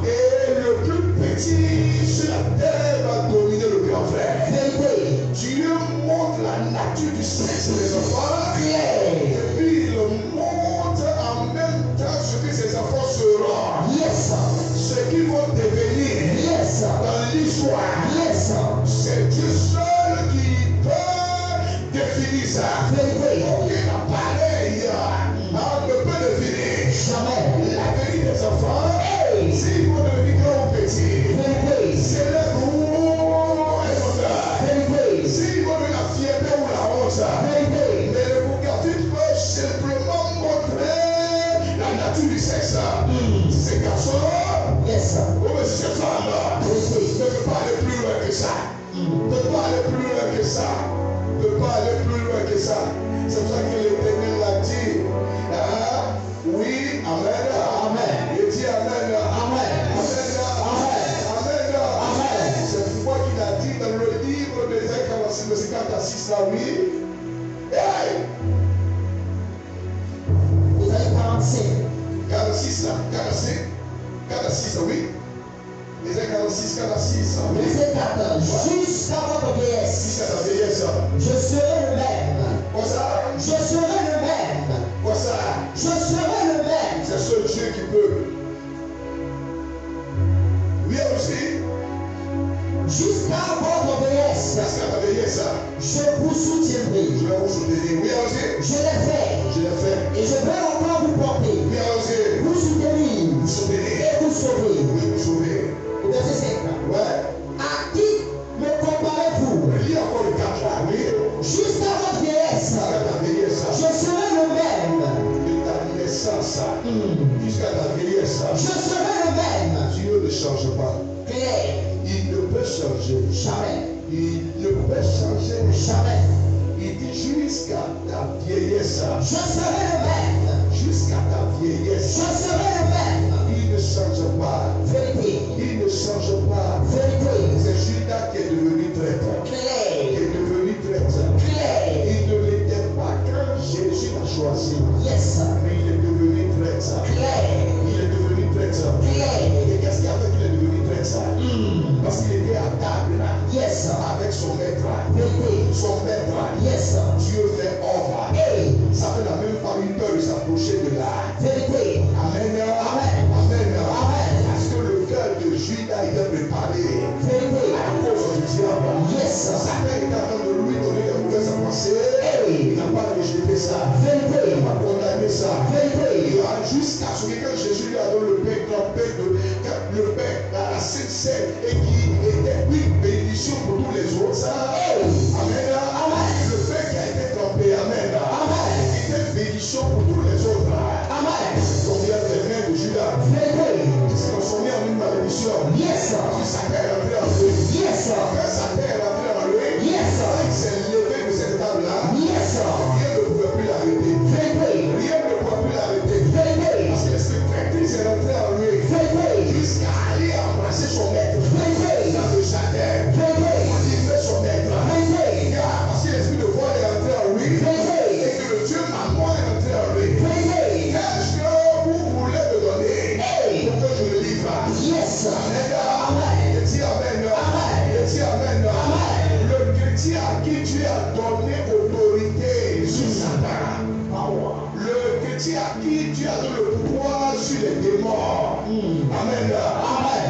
S1: Et le plus petit sur la terre va dominer le grand frère.
S2: Vérité.
S1: Dieu montre la nature du sexe des enfants.
S2: Clé.
S1: Et puis il montre en même temps ce que ces enfants seront.
S2: Yes.
S1: Ce qu'ils vont devenir
S2: Yes.
S1: dans l'histoire.
S2: Yes.
S1: C'est Dieu seul qui peut définir ça.
S2: Vérité.
S1: Aucun appareil ne peut définir
S2: Jamais.
S1: l'avenir des enfants.
S2: Hey.
S1: S'ils vont devenir grands ou petits,
S2: Vérité.
S1: célèbres ou étonnants.
S2: Vérité.
S1: S'ils vont devenir la fierté ou la honte.
S2: Vérité.
S1: Mais le bougatif peut simplement montrer la nature du sexe. Ces garçons,
S2: Yes.
S1: ou ces femmes, ne peut pas aller plus loin que ça. Ne peut pas aller plus loin que ça. Ne peut pas aller plus loin que ça. C'est pour ça que l'Éternel l'a dit. Hein? Oui, Amen.
S2: Amen.
S1: Il dit Amen.
S2: Amen.
S1: Amen. Amen.
S2: Amen.
S1: C'est pourquoi qu'il a dit dans le livre d'Ésaïe 46, verset 4 à 6, là, oui. Hey!
S2: Ésaïe 45.
S1: 46 là, 45, 46 oui. Ésaïe 46, 46 oui.
S2: Verset 14. Jusqu'à votre vieillesse,
S1: Jusqu'à ta vieillesse.
S2: je serai le même.
S1: Quoi ça?
S2: Je serai le même.
S1: Quoi ça?
S2: Je serai le même.
S1: C'est seul Dieu qui peut. Oui aussi.
S2: Jusqu'à votre vieillesse,
S1: Jusqu'à ta vieillesse.
S2: je vous soutiendrai.
S1: Je vais vous soutenir. Oui aussi.
S2: Je l'ai fait.
S1: Je l'ai fait.
S2: Et je vais encore vous porter.
S1: Oui aussi.
S2: Vous soutenir.
S1: Vous soutenir.
S2: Et vous sauver.
S1: Oui, vous sauver.
S2: Au verset 5.
S1: Ouais.
S2: À qui me comparez-vous?
S1: Lis encore le 4 là. Oui.
S2: Jusqu'à votre vieillesse,
S1: Jusqu'à ta vieillesse.
S2: je serai le même.
S1: De ta naissance. Jusqu'à ta vieillesse.
S2: Je serai le même.
S1: Dieu ne change pas.
S2: Clair.
S1: Il ne peut changer.
S2: Jamais.
S1: Il ne peut changer.
S2: Jamais.
S1: Il dit jusqu'à ta vieillesse.
S2: Je serai le même.
S1: Jusqu'à ta vieillesse.
S2: Je serai le même.
S1: Il ne change pas.
S2: Vérité.
S1: Il ne change pas.
S2: Vérité.
S1: C'est Judas qui est devenu traître. Qui
S2: Clair.
S1: est devenu traître.
S2: Clair.
S1: Il ne l'était pas quand Jésus l'a choisi.
S2: Yes.
S1: Mais il est devenu traître.
S2: Clair.
S1: Il est devenu traître.
S2: Clair.
S1: Et qu'est-ce qui a fait qu'il est devenu traître? Parce qu'il était à table
S2: Yes.
S1: avec son maître.
S2: Vérité.
S1: Son maître.
S2: Yes.
S1: Dieu fait œuvre.
S2: Hey.
S1: Ça fait la même pas eu peur de s'approcher de là.
S2: Vérité.
S1: Amen.
S2: Amen.
S1: Amen.
S2: Amen.
S1: Parce que le cœur de Judas était préparé
S2: Vérité.
S1: à cause du diable.
S2: Yes.
S1: Satan était en train de lui donner des mauvaises pensées.
S2: Hey.
S1: Il n'a pas rejeté ça.
S2: Vérité.
S1: Il n'a pas condamné ça.
S2: Vérité.
S1: Il a jusqu'à ce que quand Jésus lui a donné le pain trempé le pain à la Sainte Seine et qui était une bénédiction pour tous les autres.
S2: Hey.
S1: Amen.
S2: Amen.
S1: Le pain qui a été trempé. Amen.
S2: Amen.
S1: Était une bénédiction pour tous les autres.
S2: Amen.
S1: Combien des mains de Judas
S2: Vérité.
S1: qui s'est transformé en une malédiction.
S2: Yes.
S1: Quand Satan est rentré en lui.
S2: Yes.
S1: Quand Satan est rentré en lui.
S2: Yes.
S1: Il s'est levé de cette table-là.
S2: Yes.
S1: Rien ne pouvait plus l'arrêter.
S2: Vérité.
S1: Rien ne pouvait plus l'arrêter.
S2: Vérité.
S1: Parce que l'esprit prêtrice est rentré en lui.
S2: Vérité.
S1: jusqu'à aller embrasser son maître. Dans le jardin, pour livrer son maître. Parce que l'esprit de foi est entré en lui. Et que le Dieu maman est entré en lui. Qu'est-ce que vous voulez me donner pour que je le livre? Amen. Je dis amen. Je dis amen. Le chrétien à qui Dieu a donné autorité sur Satan. Le chrétien à qui Dieu a donné le pouvoir sur les démons. Amen. Amen.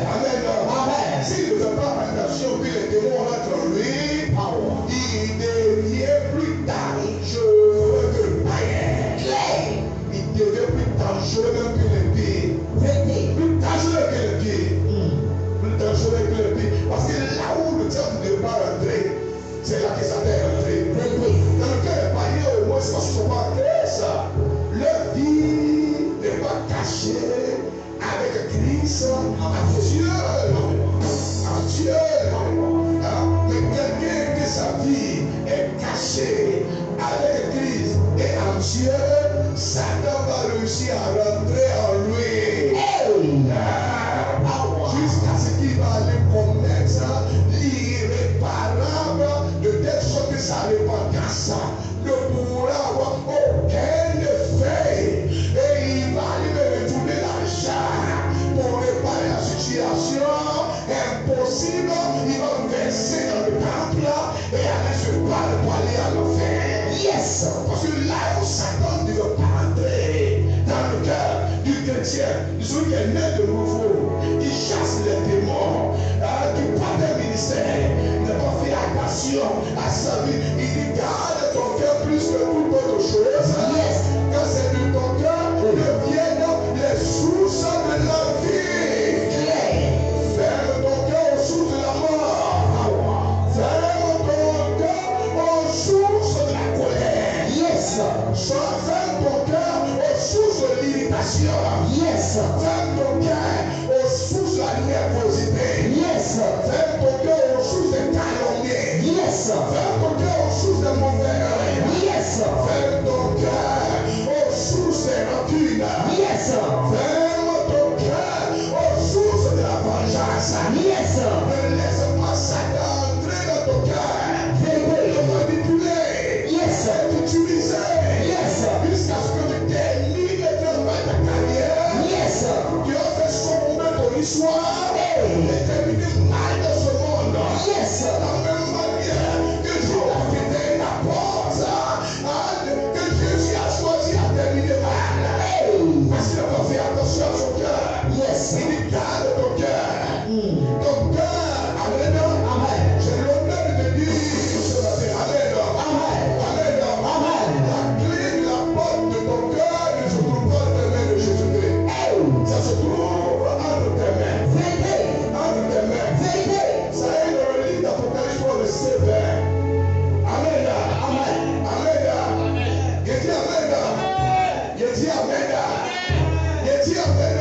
S1: S'il ne fait pas attention que les démons rentrent en lui, il devient plus dangereux que le païen. Il devient plus dangereux même que les pieds. Plus dangereux que les pieds. Plus dangereux que les pieds. Parce que là où le diable ne peut pas rentrer, c'est là que Satan est rentré. Dans le cœur des païens, au moins, c'est parce qu'ils ne sont pas entrés, ça. Leur vie n'est pas cachée avec Christ en Dieu. En Dieu. Mais quelqu'un que sa vie est cachée avec Christ et en Dieu, Satan va réussir à rentrer en lui. Jusqu'à ce qu'il va aller commettre l'irréparable de telle sorte que sa repentance ne pourra avoir aucun effet. Et il va aller me retourner l'argent pour réparer la situation impossible. Il va verser dans le temple et aller se battre pour aller à l'enfer. Parce que là où Satan ne veut pas entrer dans le cœur du chrétien, celui qui est né de nouveau, qui chasse les démons, qui part d'un ministère, il n'a pas fait attention à sa vie. Il garde ton cœur plus que toute autre chose. Quand c'est de ton cœur que viennent les sources de la vie. Ferme ton cœur aux sources de la mort. Ferme ton cœur aux sources de la colère. Ferme ton cœur aux sources de l'irritation. Ferme ton cœur aux sources de la nervosité. Ferme ton cœur aux sources de calomnie. Ferme ton cœur aux sources de mauvais oeil. Ferme ton cœur aux sources de rancune. Ferme ton cœur aux sources de la vengeance. Ne laisse pas Satan entrer dans ton cœur. Le manipuler. Utiliser. Jusqu'à ce que tu termines ta carrière. Tu as fait somber ton histoire. Et terminer mal dans ce monde. De la même manière que Dieu a fait la porte, que Jésus a choisi à terminer mal. Parce qu'il n'a pas fait attention à son cœur. Il garde ton cœur. Ton cœur, amen. J'ai l'honneur de te dire ce matin, amen. La clé de la porte de ton cœur ne se trouve pas dans les mains de Jésus-Christ. Ça se trouve entre tes mains. Entre tes mains. Ça est dans le livre d'Apocalypse, verset 20. Amen. Je dis amen. Je dis amen.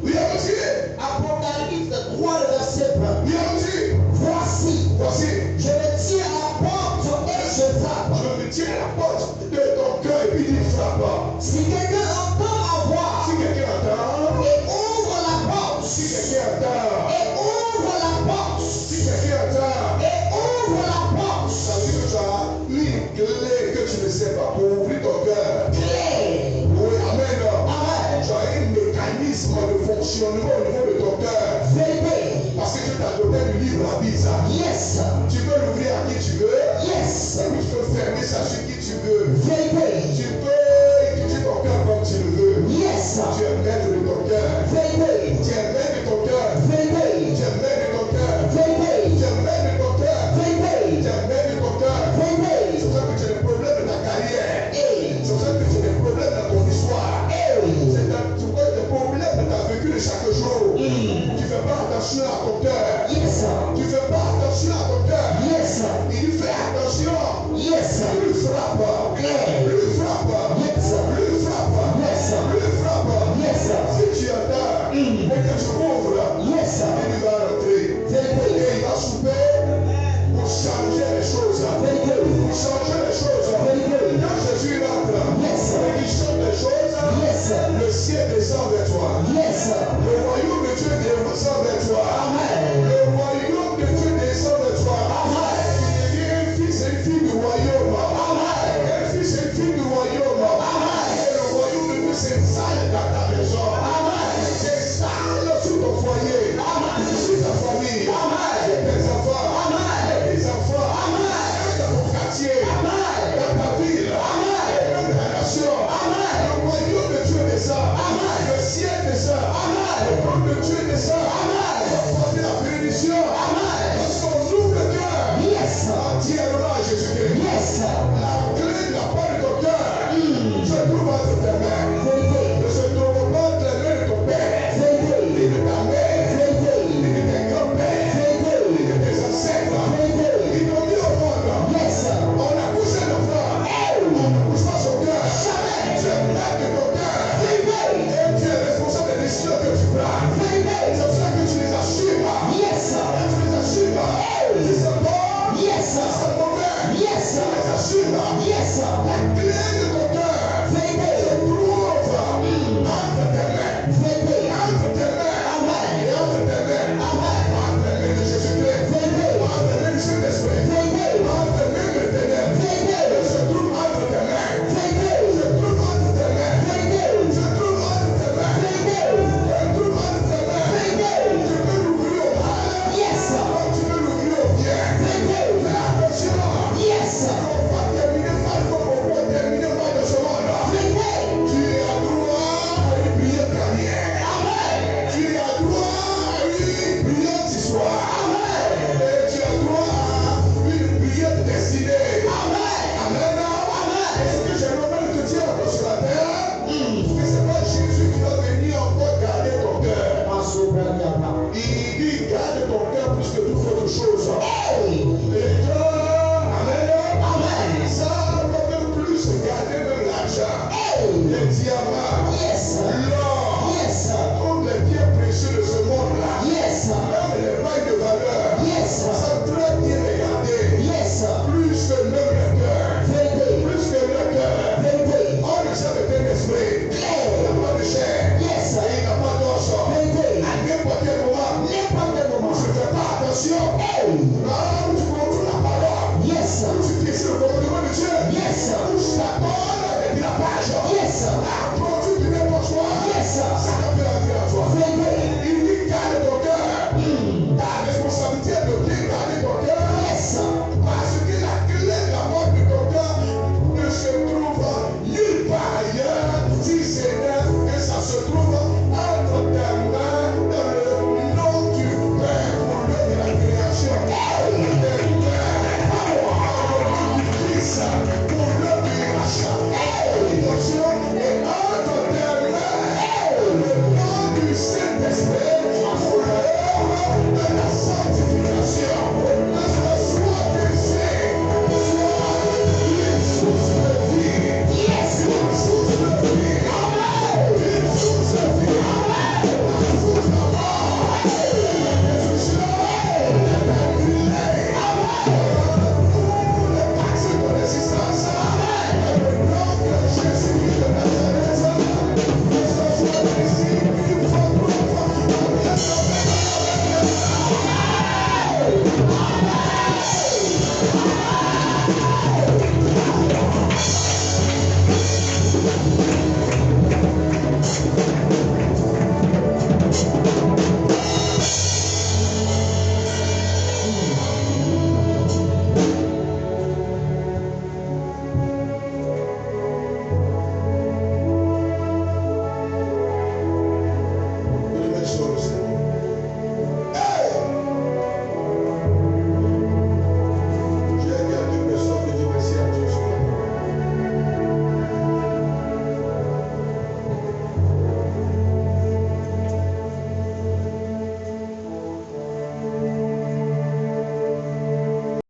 S1: Oui, allons-y.
S2: Apocalypse 3, le verset 20.
S1: Oui, allons-y. Voici.
S2: Je me tiens à la porte et je frappe.
S1: Je me tiens à la porte de ton cœur et puis il frappe.
S2: Si quelqu'un entend ma voix
S1: Si quelqu'un entend,
S2: et ouvre la porte,
S1: si quelqu'un entend,
S2: et ouvre la porte,
S1: si quelqu'un entend,
S2: et ouvre la porte,
S1: ça veut dire que tu as une clé que tu ne sais pas pour ouvrir ton cœur.
S2: clé.
S1: Oui, amen.
S2: Amen.
S1: Tu as un mécanisme de fonctionnement au niveau de ton cœur.
S2: Vérité.
S1: Parce que Dieu t'a donné le livre à vie. Tu peux l'ouvrir à qui tu veux. Et puis tu peux fermer ça sur qui tu veux.
S2: Vérité.
S1: Tu peux étudier ton cœur comme tu le veux. Tu es maître de ton cœur.
S2: Vérité.
S1: Tu es maître de ton